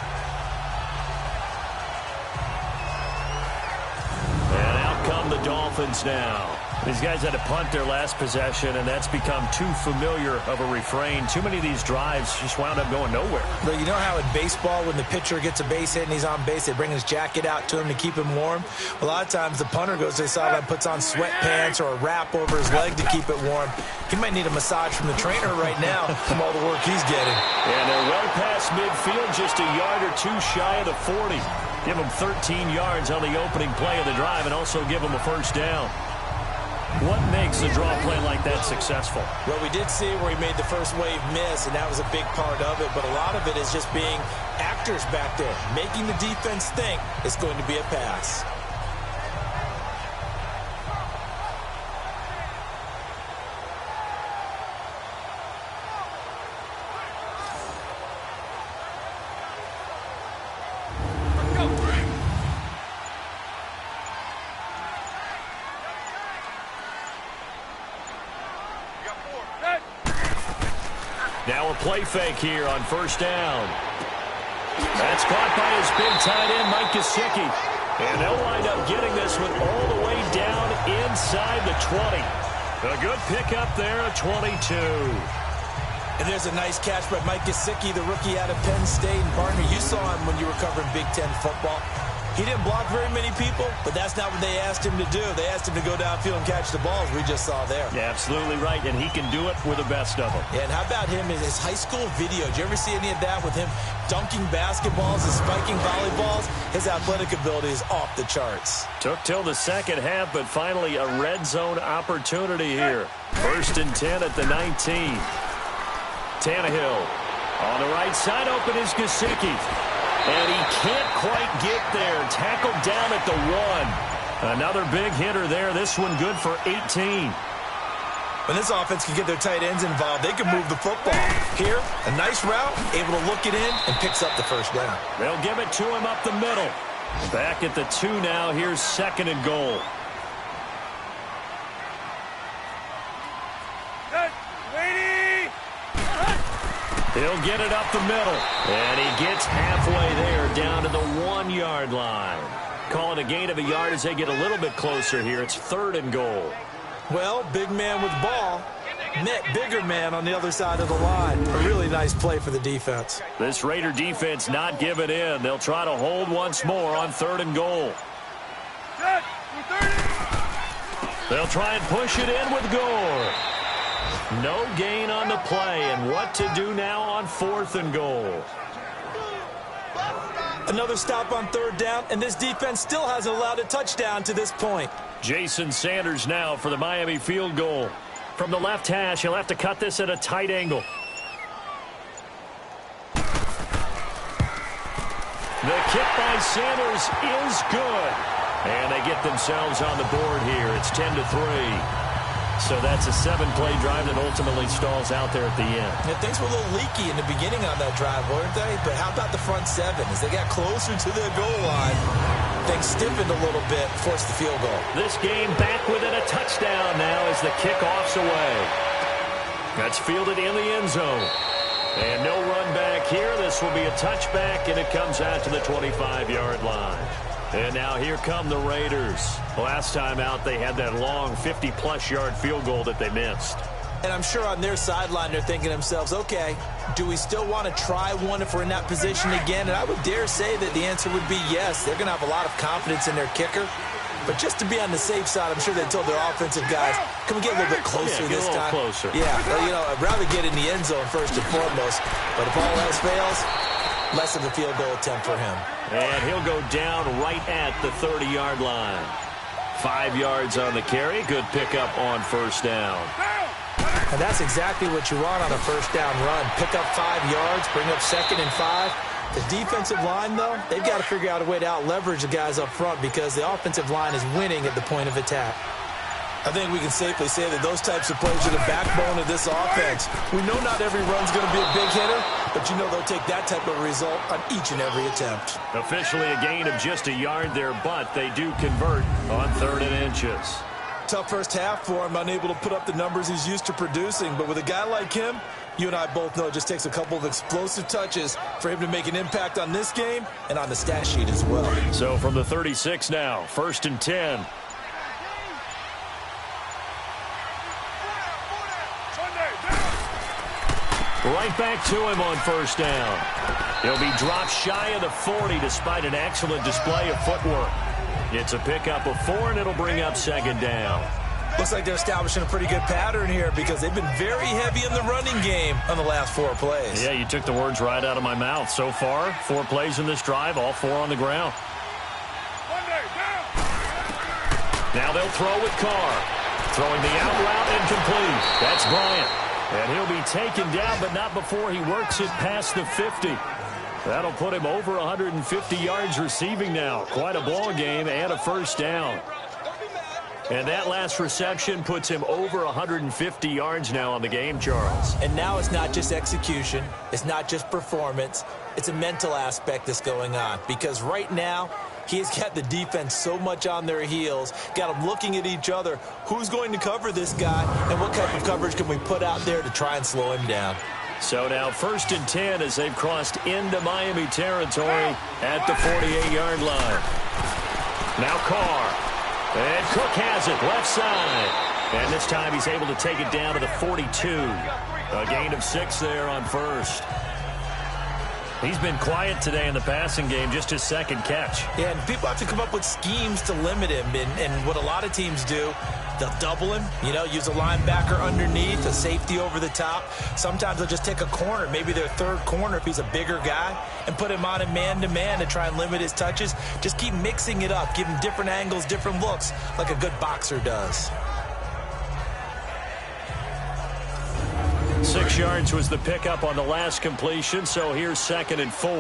And out come the Dolphins now. These guys had to punt their last possession, and that's become too familiar of a refrain. Too many of these drives just wound up going nowhere. But you know how in baseball, when the pitcher gets a base hit and he's on base, they bring his jacket out to him to keep him warm? A lot of times the punter goes to the sideline, puts on sweatpants or a wrap over his leg to keep it warm. He might need a massage from the trainer right now from all the work he's getting. And they're well past midfield, just a yard or 2 shy of the 40. Give them 13 yards on the opening play of the drive and also give them a 1st down. What makes a draw play like that successful? Well, we did see where he made the first wave miss, and that was a big part of it. But a lot of it is just being actors back there, making the defense think it's going to be a pass. Now a play fake here on first down. That's caught by his big tight end, Mike Gesicki. And they'll wind up getting this one all the way down inside the 20. A good pickup there, a 22. And there's a nice catch by Mike Gesicki, the rookie out of Penn State. And, partner, you saw him when you were covering Big Ten football. He didn't block very many people, but that's not what they asked him to do. They asked him to go downfield and catch the balls we just saw there. Yeah, absolutely right, and he can do it with the best of them. Yeah, and how about him in his high school video? Did you ever see any of that with him dunking basketballs and spiking volleyballs? His athletic ability is off the charts. Took till the second half, but finally a red zone opportunity here. 1st and 10 at the 19. Tannehill on the right side, open is Gesicki. And he can't quite get there. Tackled down at the 1. Another big hitter there. This one good for 18. When this offense can get their tight ends involved, they can move the football. Here, a nice route, able to look it in, and picks up the first down. They'll give it to him up the middle. Back at the 2 now. Here's 2nd and goal. He'll get it up the middle. And he gets halfway there down to the 1-yard line. Call it a gain of a yard as they get a little bit closer here. It's 3rd and goal. Well, big man with ball met bigger man on the other side of the line. A really nice play for the defense. This Raider defense not giving in. They'll try to hold once more on 3rd and goal. They'll try and push it in with Gore. No gain on the play, and what to do now on 4th and goal. Another stop on 3rd down, and this defense still hasn't allowed a touchdown to this point. Jason Sanders now for the Miami field goal. From the left hash, he'll have to cut this at a tight angle. The kick by Sanders is good. And they get themselves on the board here. It's 10-3. So that's a 7-play drive that ultimately stalls out there at the end. Yeah, things were a little leaky in the beginning on that drive, weren't they? But how about the front 7? As they got closer to their goal line, things stiffened a little bit, forced the field goal. This game back within a touchdown now as the kickoff's away. That's fielded in the end zone. And no run back here. This will be a touchback, and it comes out to the 25-yard line. And now here come the Raiders. Last time out, they had that long 50-plus yard field goal that they missed. And I'm sure on their sideline, they're thinking to themselves, okay, do we still want to try one if we're in that position again? And I would dare say that the answer would be yes. They're going to have a lot of confidence in their kicker. But just to be on the safe side, I'm sure they told their offensive guys, can we get a little bit closer this time? Closer. Yeah, well, you know, I'd rather get in the end zone first and foremost. But if all else fails, less of a field goal attempt for him. And he'll go down right at the 30-yard line. 5 yards on the carry. Good pickup on first down. And that's exactly what you want on a first down run. Pick up 5 yards, bring up 2nd and 5. The defensive line, though, they've got to figure out a way to out-leverage the guys up front because the offensive line is winning at the point of attack. I think we can safely say that those types of plays are the backbone of this offense. We know not every run's going to be a big hitter, but you know they'll take that type of result on each and every attempt. Officially a gain of just a yard there, but they do convert on 3rd and inches. Tough first half for him, unable to put up the numbers he's used to producing. But with a guy like him, you and I both know it just takes a couple of explosive touches for him to make an impact on this game and on the stat sheet as well. So from the 36 now, 1st and 10. Right back to him on first down. He'll be dropped shy of the 40 despite an excellent display of footwork. It's a pickup of 4, and it'll bring up 2nd down. Looks like they're establishing a pretty good pattern here because they've been very heavy in the running game on the last 4 plays. Yeah, you took the words right out of my mouth. So far, 4 plays in this drive, all 4 on the ground. Now they'll throw with Carr. Throwing the out route incomplete. That's Bryant. And he'll be taken down, but not before he works it past the 50. That'll put him over 150 yards receiving now. Quite a ball game and a first down. And that last reception puts him over 150 yards now on the game, Charles. And now it's not just execution. It's not just performance. It's a mental aspect that's going on. Because right now, he's got the defense so much on their heels, got them looking at each other. Who's going to cover this guy, and what type of coverage can we put out there to try and slow him down? So now 1st and 10 as they've crossed into Miami territory at the 48-yard line. Now Carr. And Cook has it left side. And this time he's able to take it down to the 42. A gain of 6 there on 1st. He's been quiet today in the passing game, just his 2nd catch. Yeah, and people have to come up with schemes to limit him. And what a lot of teams do, they'll double him, use a linebacker underneath, a safety over the top. Sometimes they'll just take a corner, maybe their 3rd corner if he's a bigger guy, and put him on a man-to-man to try and limit his touches. Just keep mixing it up, give him different angles, different looks, like a good boxer does. 6 yards was the pickup on the last completion, so here's 2nd and 4.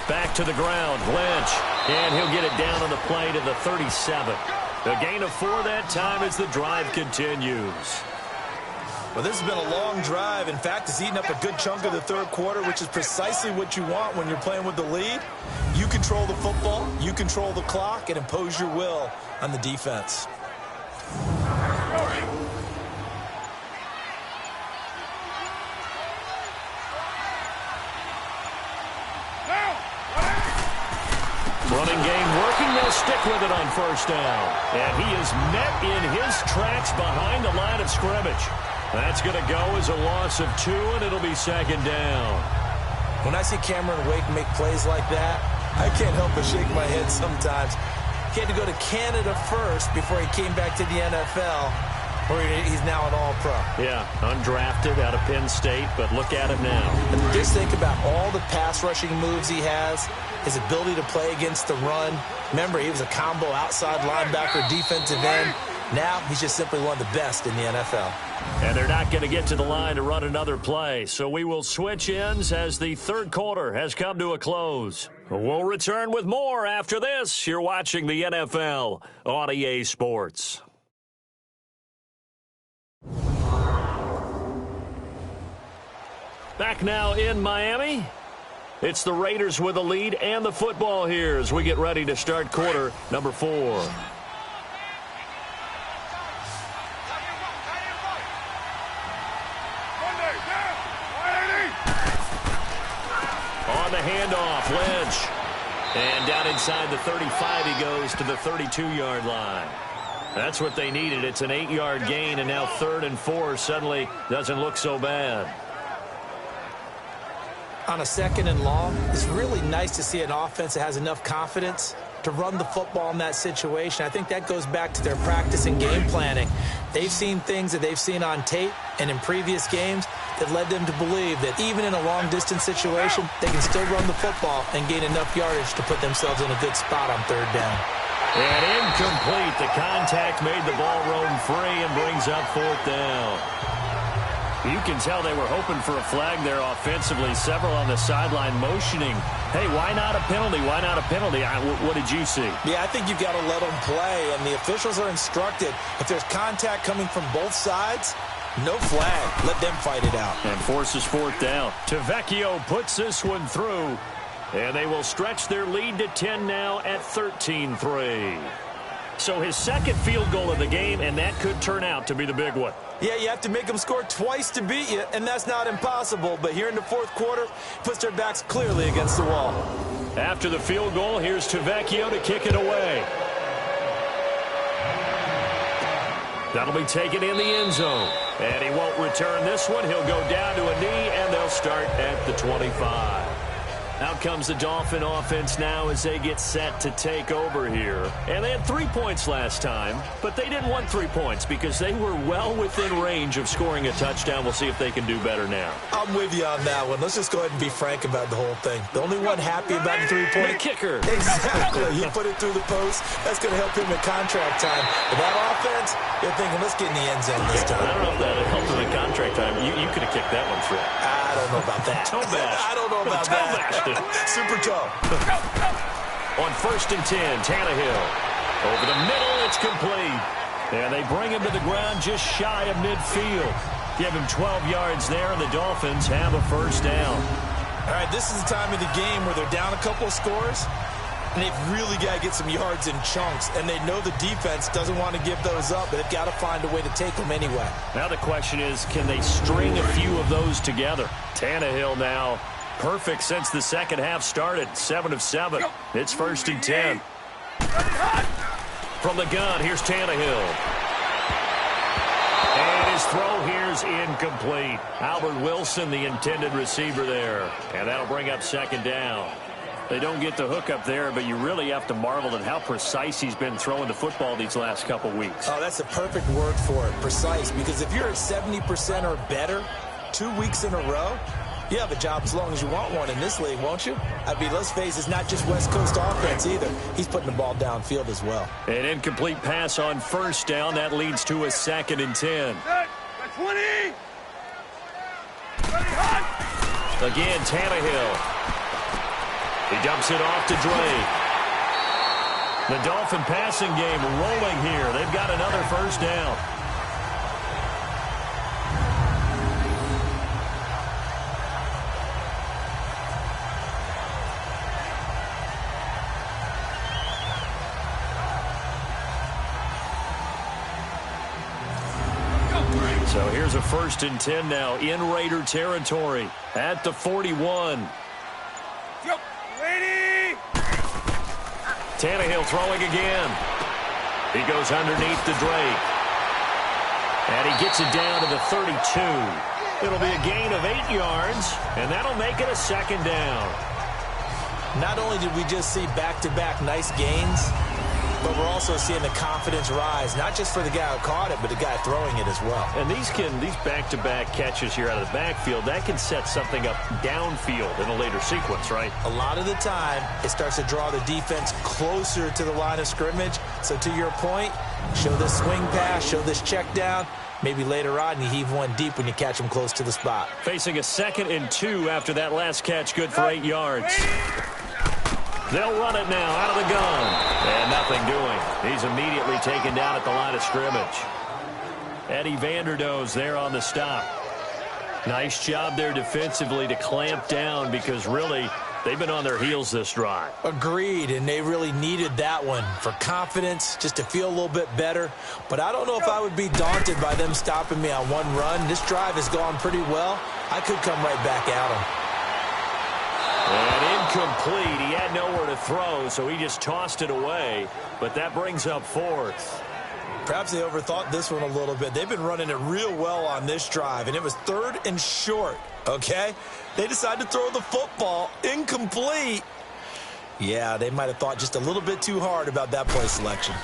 Back to the ground, Lynch, and he'll get it down on the play to the 37. A gain of 4 that time as the drive continues. Well, this has been a long drive. In fact, it's eaten up a good chunk of the 3rd quarter, which is precisely what you want when you're playing with the lead. You control the football, you control the clock, and impose your will on the defense. Running game working. They'll stick with it on 1st down. And he is met in his tracks behind the line of scrimmage. That's going to go as a loss of 2, and it'll be 2nd down. When I see Cameron Wake make plays like that, I can't help but shake my head sometimes. He had to go to Canada first before he came back to the NFL, where he's now an All-Pro. Yeah, undrafted out of Penn State, but look at him now. And just think about all the pass rushing moves he has, his ability to play against the run. Remember, he was a combo outside linebacker, defensive end. Now he's just simply one of the best in the NFL. And they're not going to get to the line to run another play, so we will switch ends as the 3rd quarter has come to a close. We'll return with more after this. You're watching the NFL on EA Sports. Back now in Miami. It's the Raiders with the lead and the football here as we get ready to start quarter number 4. On the handoff, Lynch. And down inside the 35, he goes to the 32-yard line. That's what they needed. It's an 8-yard gain, and now 3rd and 4 suddenly doesn't look so bad. On a 2nd and long, it's really nice to see an offense that has enough confidence to run the football in that situation. I think that goes back to their practice and game planning. They've seen things that they've seen on tape and in previous games that led them to believe that even in a long-distance situation, they can still run the football and gain enough yardage to put themselves in a good spot on 3rd down. And incomplete. The contact made the ball roam free and brings up 4th down. You can tell they were hoping for a flag there offensively. Several on the sideline motioning. Hey, why not a penalty? Why not a penalty? What did you see? Yeah, I think you've got to let them play, and the officials are instructed. If there's contact coming from both sides, no flag. Let them fight it out. And forces 4th down. Tavecchio puts this one through, and they will stretch their lead to 10 now at 13-3. So his 2nd field goal of the game, and that could turn out to be the big one. Yeah, you have to make them score twice to beat you, and that's not impossible. But here in the 4th quarter, puts their backs clearly against the wall. After the field goal, here's Tavecchio to kick it away. That'll be taken in the end zone. And he won't return this one. He'll go down to a knee, and they'll start at the 25. Out comes the Dolphin offense now as they get set to take over here. And they had 3 points last time, but they didn't want 3 points because they were well within range of scoring a touchdown. We'll see if they can do better now. I'm with you on that one. Let's just go ahead and be frank about the whole thing. The only one happy about the 3-point. The kicker. Exactly. He put it through the post. That's going to help him in contract time. But that offense, you're thinking, let's get in the end zone this time. I don't know if that helped him in contract time. You could have kicked that one through. I don't know about that. Toe bash. I don't know about that. Super toe. On 1st and 10, Tannehill. Over the middle, it's complete. And they bring him to the ground just shy of midfield. Give him 12 yards there, and the Dolphins have a 1st down. All right, this is the time of the game where they're down a couple of scores. And they've really got to get some yards in chunks, and they know the defense doesn't want to give those up, but they've got to find a way to take them anyway. Now the question is, can they string a few of those together? Tannehill now perfect since the second half started, 7 of 7. It's 1st and 10. From the gun, here's Tannehill. And his throw here's incomplete. Albert Wilson, the intended receiver there. And that'll bring up 2nd down. They don't get the hook up there, but you really have to marvel at how precise he's been throwing the football these last couple weeks. Oh, that's the perfect word for it, precise. Because if you're at 70% or better 2 weeks in a row, you have a job as long as you want one in this league, won't you? I mean, let's face it, it's not just West Coast offense either. He's putting the ball downfield as well. An incomplete pass on 1st down. That leads to a 2nd and 10. 20. Again, Tannehill. He dumps it off to Drake. The Dolphin passing game rolling here. They've got another 1st down. So here's a 1st and 10 now in Raider territory at the 41. Tannehill throwing again. He goes underneath to Drake. And he gets it down to the 32. It'll be a gain of 8 yards, and that'll make it a 2nd down. Not only did we just see back-to-back nice gains, but we're also seeing the confidence rise, not just for the guy who caught it, but the guy throwing it as well. And these back-to-back catches here out of the backfield, that can set something up downfield in a later sequence, right? A lot of the time, it starts to draw the defense closer to the line of scrimmage. So to your point, show this swing pass, show this check down. Maybe later on, you heave one deep when you catch him close to the spot. Facing a 2nd and 2 after that last catch, good for 8 yards. They'll run it now out of the gun. And nothing doing. He's immediately taken down at the line of scrimmage. Eddie Vanderdoes there on the stop. Nice job there defensively to clamp down because really they've been on their heels this drive. Agreed, and they really needed that one for confidence, just to feel a little bit better. But I don't know if I would be daunted by them stopping me on one run. This drive has gone pretty well. I could come right back at them. And incomplete. He had nowhere to throw, so he just tossed it away. But that brings up 4th. Perhaps they overthought this one a little bit. They've been running it real well on this drive, and it was 3rd and short, okay? They decided to throw the football incomplete. Yeah, they might have thought just a little bit too hard about that play selection.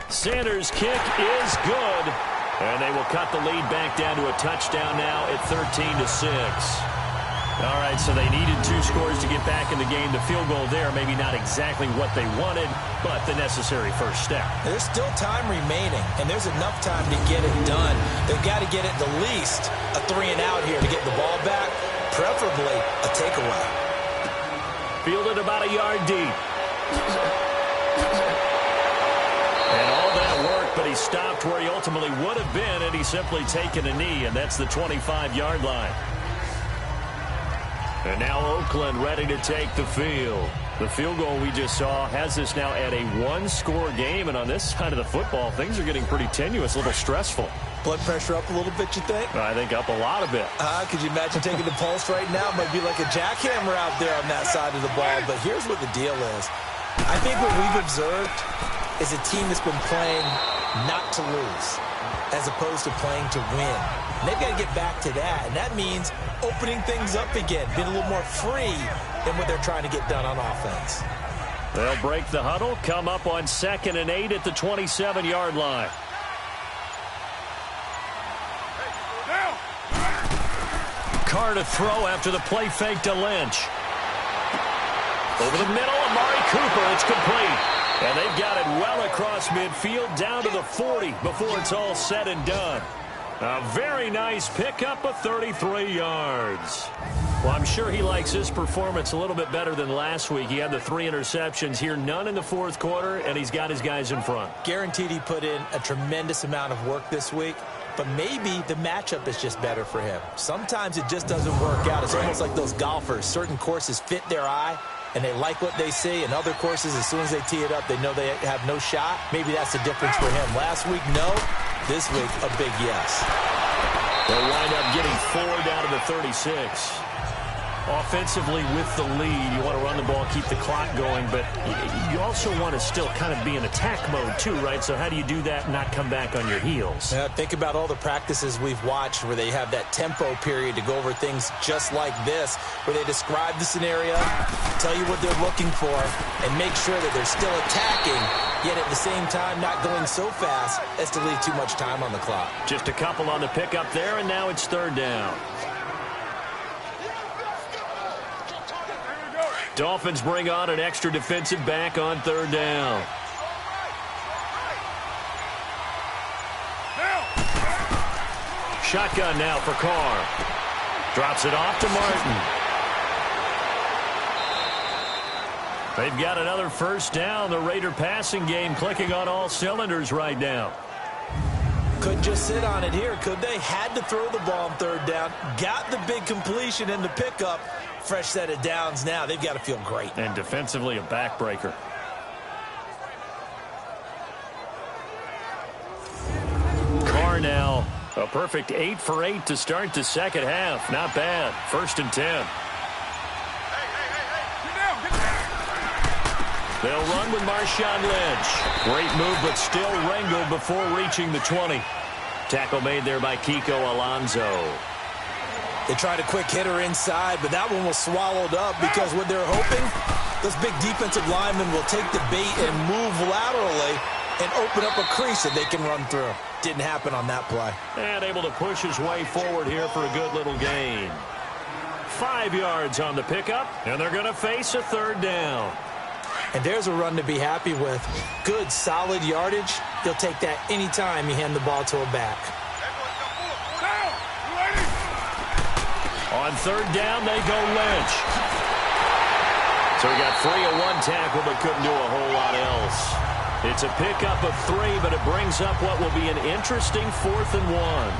Sanders' kick is good. And they will cut the lead back down to a touchdown now at 13-6. All right, so they needed 2 scores to get back in the game. The field goal there, maybe not exactly what they wanted, but the necessary first step. There's still time remaining, and there's enough time to get it done. They've got to get it the least a 3-and-out here to get the ball back, preferably a takeaway. Fielded about a yard deep. And all that work, but he stopped where he ultimately would have been, and he's simply taken a knee, and that's the 25-yard line. And now Oakland ready to take the field. The field goal we just saw has us now at a 1-score game. And on this side of the football, things are getting pretty tenuous, a little stressful. Blood pressure up a little bit, you think? I think up a lot of it. Could you imagine taking the pulse right now? It might be like a jackhammer out there on that side of the ball. But here's what the deal is. I think what we've observed is a team that's been playing not to lose as opposed to playing to win. And they've got to get back to that. And that means opening things up again, being a little more free than what they're trying to get done on offense. They'll break the huddle, come up on 2nd and 8 at the 27-yard line. Carr to throw after the play fake to Lynch. Over the middle, Amari Cooper, it's complete. And they've got it well across midfield, down to the 40 before it's all said and done. A very nice pickup of 33 yards. Well, I'm sure he likes his performance a little bit better than last week. He had the 3 interceptions here, none in the 4th quarter, and he's got his guys in front. Guaranteed he put in a tremendous amount of work this week, but maybe the matchup is just better for him. Sometimes it just doesn't work out. It's almost like those golfers. Certain courses fit their eye, and they like what they see. In other courses, as soon as they tee it up, they know they have no shot. Maybe that's the difference for him. Last week, no. This week, a big yes. They'll wind up getting 4 down to the 36. Offensively with the lead, you want to run the ball, keep the clock going, but you also want to still kind of be in attack mode too, right? So how do you do that and not come back on your heels? Think about all the practices we've watched where they have that tempo period to go over things just like this, where they describe the scenario, tell you what they're looking for, and make sure that they're still attacking, yet at the same time not going so fast as to leave too much time on the clock. Just a couple on the pickup there, and now it's 3rd down. Dolphins bring on an extra defensive back on 3rd down. Shotgun now for Carr. Drops it off to Martin. They've got another 1st down. The Raider passing game clicking on all cylinders right now. Couldn't just sit on it here, could they? Had to throw the ball on 3rd down. Got the big completion in the pickup. Fresh set of downs now. They've got to feel great. And defensively, a backbreaker. Carr now, a perfect 8 for 8 to start the second half. Not bad. 1st and 10. They'll run with Marshawn Lynch. Great move, but still wrangled before reaching the 20. Tackle made there by Kiko Alonso. They tried a quick hitter inside, but that one was swallowed up because what they're hoping, those big defensive linemen will take the bait and move laterally and open up a crease that they can run through. Didn't happen on that play. And able to push his way forward here for a good little gain. 5 yards on the pickup, and they're going to face a 3rd down. And there's a run to be happy with. Good, solid yardage. You'll take that anytime you hand the ball to a back. On 3rd down, they go Lynch. So he got free of 1 tackle, but couldn't do a whole lot else. It's a pickup of 3, but it brings up what will be an interesting 4th and 1.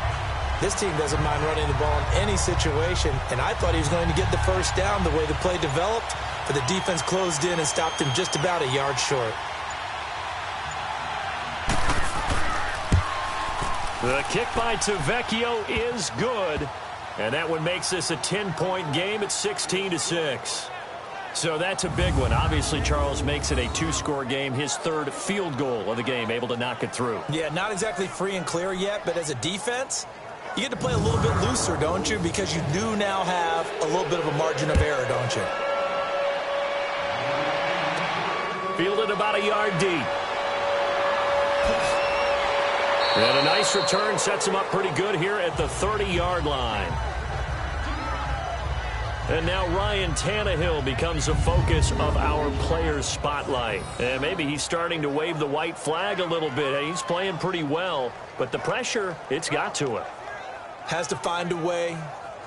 This team doesn't mind running the ball in any situation, and I thought he was going to get the 1st down the way the play developed, but the defense closed in and stopped him just about a yard short. The kick by Tavecchio is good. And that one makes this a 10-point game at 16-6. So that's a big one. Obviously, Charles makes it a 2-score game. His 3rd field goal of the game, able to knock it through. Yeah, not exactly free and clear yet, but as a defense, you get to play a little bit looser, don't you? Because you do now have a little bit of a margin of error, don't you? Fielded about a yard deep. And a nice return sets him up pretty good here at the 30-yard line. And now Ryan Tannehill becomes a focus of our players' spotlight. And maybe he's starting to wave the white flag a little bit. He's playing pretty well, but the pressure, it's got to him. Has to find a way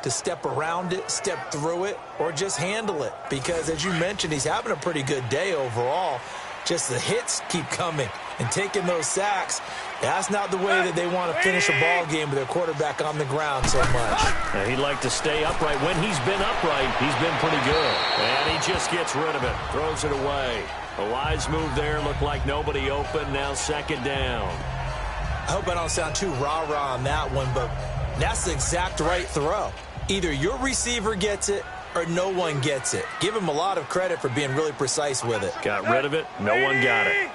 to step around it, step through it, or just handle it. Because, as you mentioned, he's having a pretty good day overall. Just the hits keep coming and taking those sacks. That's not the way that they want to finish a ball game with their quarterback on the ground so much. Now, he'd like to stay upright. When he's been upright, he's been pretty good. And he just gets rid of it, throws it away. A wise move there, looked like nobody open. Now 2nd down. I hope I don't sound too rah-rah on that one, but that's the exact right throw. Either your receiver gets it or no one gets it. Give him a lot of credit for being really precise with it. Got rid of it. No one got it.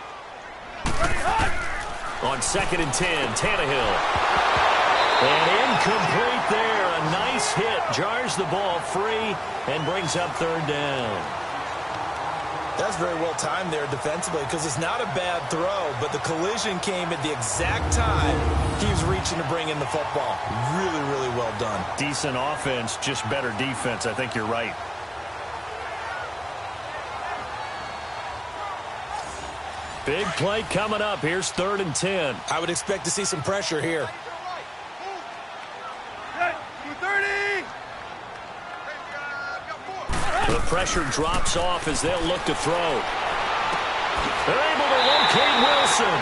On 2nd and 10, Tannehill. And incomplete there. A nice hit. Jars the ball free and brings up 3rd down. That's very well timed there defensively because it's not a bad throw, but the collision came at the exact time he was reaching to bring in the football. Really, really well done. Decent offense, just better defense. I think you're right. Big play coming up. Here's 3rd and 10. I would expect to see some pressure here. The pressure drops off as they'll look to throw. They're able to locate Wilson.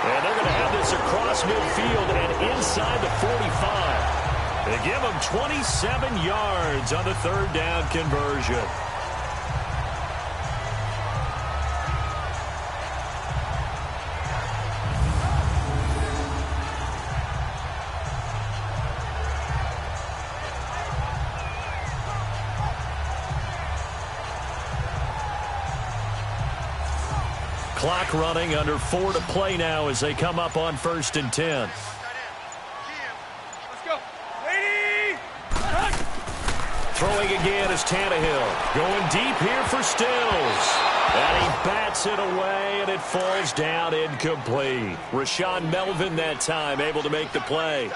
And they're going to have this across midfield and inside the 45. They give him 27 yards on the 3rd down conversion. clock running, under 4 to play now as they come up on 1st and 10. Let's go. Lady! Throwing again is Tannehill. Going deep here for Stills. And he bats it away, and it falls down incomplete. Rashawn Melvin that time able to make the play.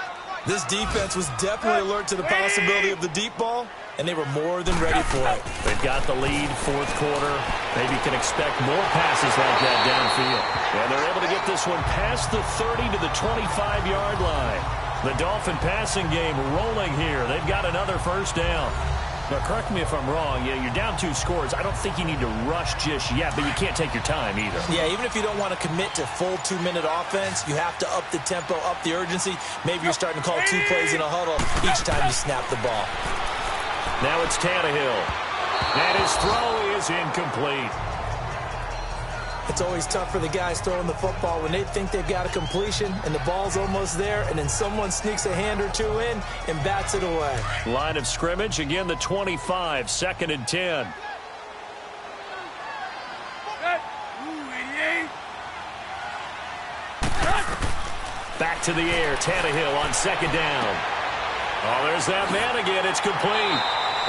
This defense was definitely alert to the possibility of the deep ball, and they were more than ready for it. They've got the lead, 4th quarter. Maybe can expect more passes like that downfield. And they're able to get this one past the 30 to the 25-yard line. The Dolphin passing game rolling here. They've got another first down. Now, correct me if I'm wrong. You're down 2 scores. I don't think you need to rush just yet, but you can't take your time either. Yeah, even if you don't want to commit to full 2-minute offense, you have to up the tempo, up the urgency. Maybe you're starting to call 2 plays in a huddle each time you snap the ball. Now it's Tannehill. And his throw is incomplete. It's always tough for the guys throwing the football when they think they've got a completion and the ball's almost there, and then someone sneaks a hand or 2 in and bats it away. Line of scrimmage, again the 25, 2nd and 10. Back to the air, Tannehill on 2nd down. Oh, there's that man again. It's complete.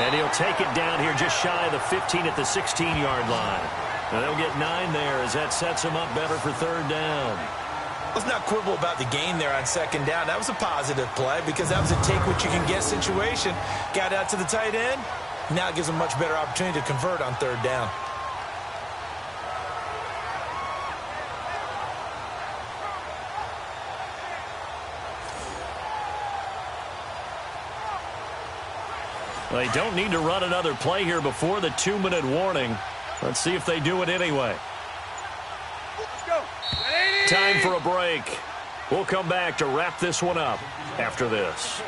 And he'll take it down here just shy of the 15 at the 16-yard line. And they'll get 9 there as that sets them up better for 3rd down. Let's not quibble about the gain there on 2nd down. That was a positive play because that was a take-what-you-can-get situation. Got out to the tight end. Now it gives them much better opportunity to convert on 3rd down. They don't need to run another play here before the 2-minute warning. Let's see if they do it anyway. Let's go. Time for a break. We'll come back to wrap this one up after this.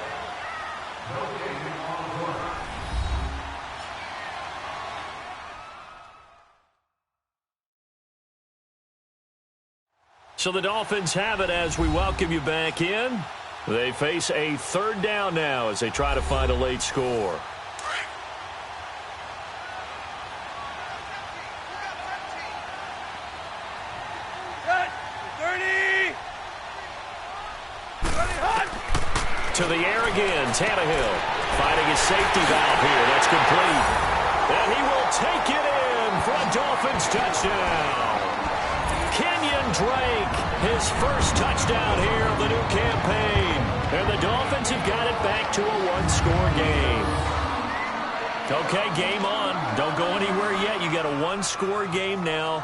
So the Dolphins have it as we welcome you back in. They face a 3rd down now as they try to find a late score. To the air again, Tannehill finding his safety valve here. That's complete. And he will take it in for a Dolphins touchdown. Kenyon Drake, his first touchdown here of the new campaign. And the Dolphins have got it back to a 1-score game. Okay, game on. Don't go anywhere yet. You got a 1-score game now.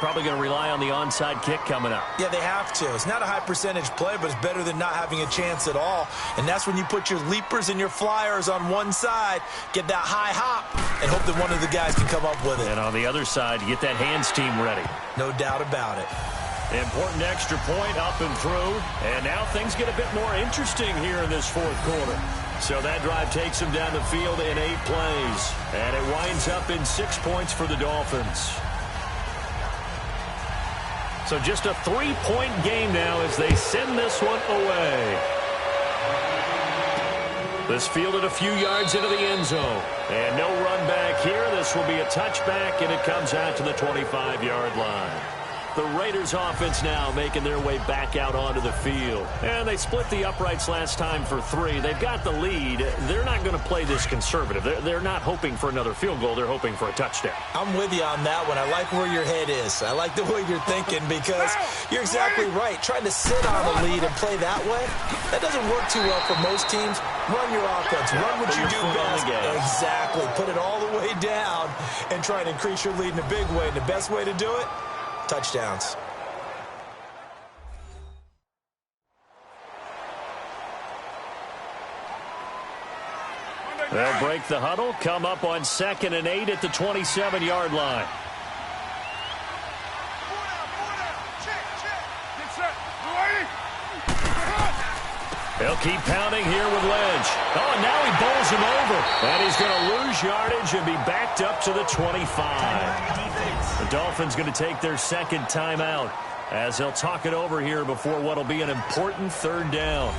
Probably going to rely on the onside kick coming up. Yeah, they have to. It's not a high percentage play, but it's better than not having a chance at all. And that's when you put your leapers and your flyers on one side, get that high hop, and hope that one of the guys can come up with it. And on the other side, you get that hands team ready. No doubt about it. Important extra point up and through. And now things get a bit more interesting here in this 4th quarter. So that drive takes them down the field in 8 plays. And it winds up in 6 points for the Dolphins. So just a 3-point game now as they send this one away. This fielded a few yards into the end zone. And no run back here. This will be a touchback, and it comes out to the 25-yard line. The Raiders offense now making their way back out onto the field. And they split the uprights last time for 3. They've got the lead. They're not going to play this conservative. They're not hoping for another field goal. They're hoping for a touchdown. I'm with you on that one. I like where your head is. I like the way you're thinking because you're exactly right. Trying to sit on a lead and play that way, that doesn't work too well for most teams. Run your offense. Run what you do best. Exactly. Put it all the way down and try to increase your lead in a big way. And the best way to do it, touchdowns. They'll break the huddle, come up on 2nd and 8 at the 27-yard line. They'll keep pounding here with Ledge. Oh, and now he bowls him over. And he's going to lose yardage and be backed up to the 25. The Dolphins going to take their 2nd timeout as they'll talk it over here before what will be an important 3rd down.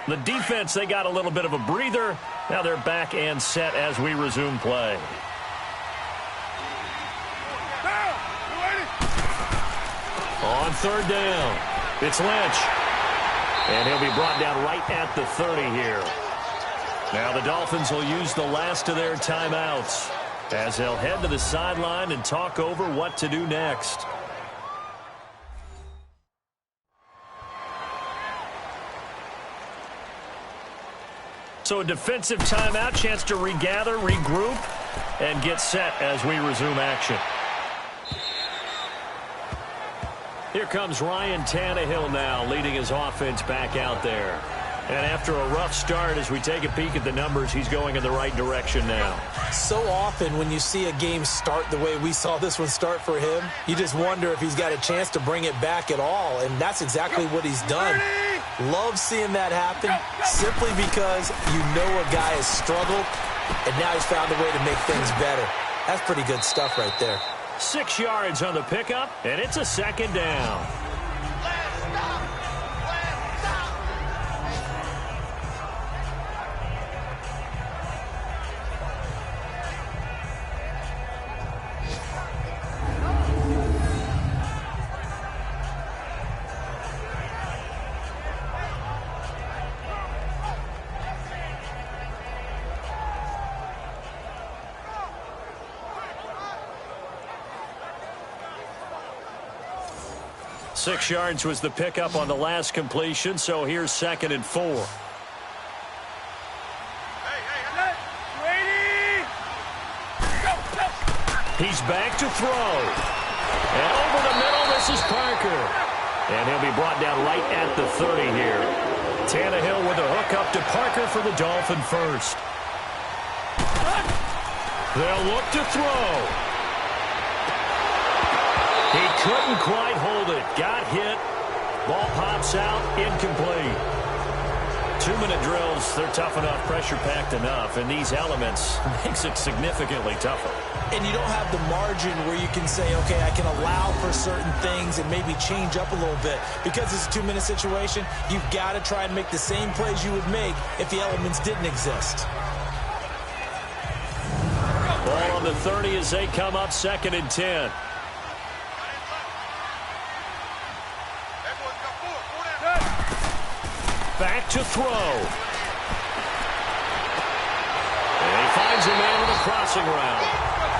The defense, they got a little bit of a breather. Now they're back and set as we resume play. On third down, it's Lynch. And he'll be brought down right at the 30 here. Now the Dolphins will use the last of their timeouts as they'll head to the sideline and talk over what to do next. So a defensive timeout, chance to regather, regroup, and get set as we resume action. Here comes Ryan Tannehill now, leading his offense back out there. And after a rough start, as we take a peek at the numbers, he's going in the right direction now. So often when you see a game start the way we saw this one start for him, you just wonder if he's got a chance to bring it back at all, and that's exactly what he's done. Love seeing that happen simply because you know a guy has struggled, and now he's found a way to make things better. That's pretty good stuff right there. 6 yards on the pickup, and it's a second down. Six yards was the pickup on the last completion, so here's 2nd and 4. He's back to throw. And over the middle, this is Parker. And he'll be brought down right at the 30 here. Tannehill with a hook up to Parker for the Dolphin first. They'll look to throw. He couldn't quite hold it. Got hit. Ball pops out. Incomplete. 2-minute drills, they're tough enough, pressure-packed enough, and these elements makes it significantly tougher. And you don't have the margin where you can say, okay, I can allow for certain things and maybe change up a little bit. Because it's a 2-minute situation, you've got to try and make the same plays you would make if the elements didn't exist. Ball on the 30 as they come up, 2nd and 10. Back to throw. And he finds a man with a crossing route.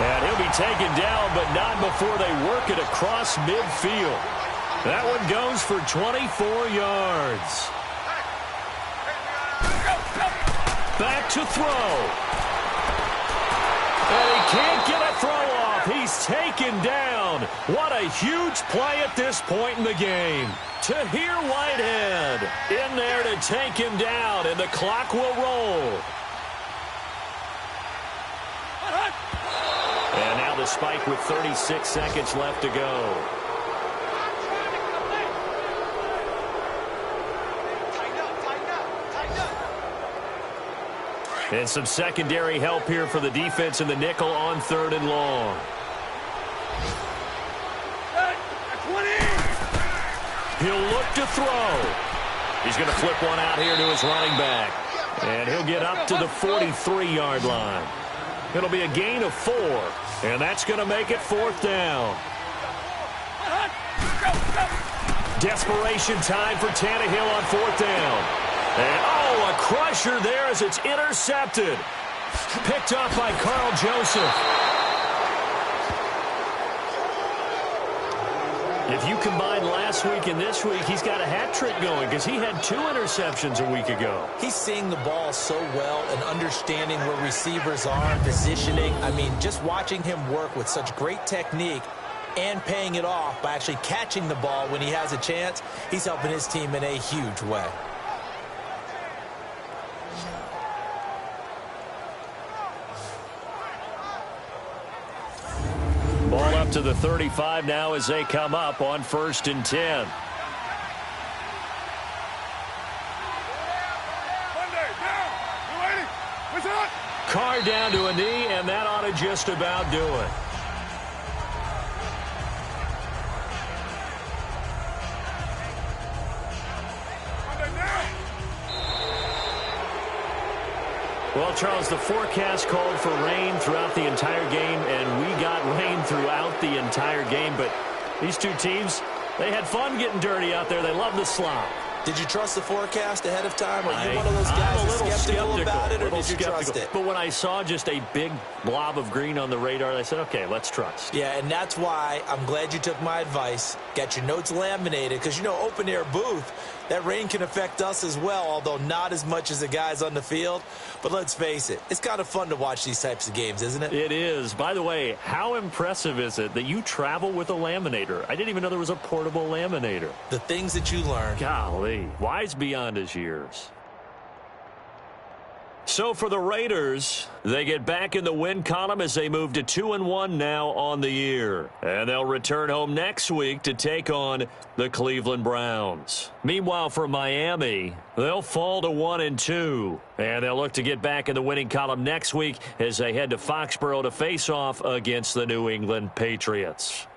And he'll be taken down, but not before they work it across midfield. That one goes for 24 yards. Back to throw. And he can't get a throw off. He's taken down. What a huge play at this point in the game. Tahir Whitehead in there to take him down, and the clock will roll. And now the spike with 36 seconds left to go. And some secondary help here for the defense in the nickel on 3rd and long. He'll look to throw. He's going to flip one out here to his running back. And he'll get up to the 43-yard line. It'll be a gain of 4. And that's going to make it 4th down. Desperation time for Tannehill on 4th down. And, oh, a crusher there as it's intercepted. Picked off by Carl Joseph. If you combine last week and this week, he's got a hat trick going because he had 2 interceptions a week ago. He's seeing the ball so well and understanding where receivers are, positioning. I mean, just watching him work with such great technique and paying it off by actually catching the ball when he has a chance, he's helping his team in a huge way. Ball up to the 35 now as they come up on 1st and 10. Carr down to a knee, and that ought to just about do it. Well, Charles, the forecast called for rain throughout the entire game, and we got rain throughout the entire game. But these two teams, they had fun getting dirty out there. They love the slop. Did you trust the forecast ahead of time? Are you one of those guys that's skeptical about it, or did you trust it? But when I saw just a big blob of green on the radar, I said, okay, let's trust. Yeah, and that's why I'm glad you took my advice. Got your notes laminated, because, you know, open-air booth, that rain can affect us as well, although not as much as the guys on the field. But let's face it, it's kind of fun to watch these types of games, isn't it? It is. By the way, how impressive is it that you travel with a laminator? I didn't even know there was a portable laminator. The things that you learn. Golly, wise beyond his years. So for the Raiders, they get back in the win column as they move to 2-1 now on the year. And they'll return home next week to take on the Cleveland Browns. Meanwhile, for Miami, they'll fall to 1-2. And they'll look to get back in the winning column next week as they head to Foxborough to face off against the New England Patriots.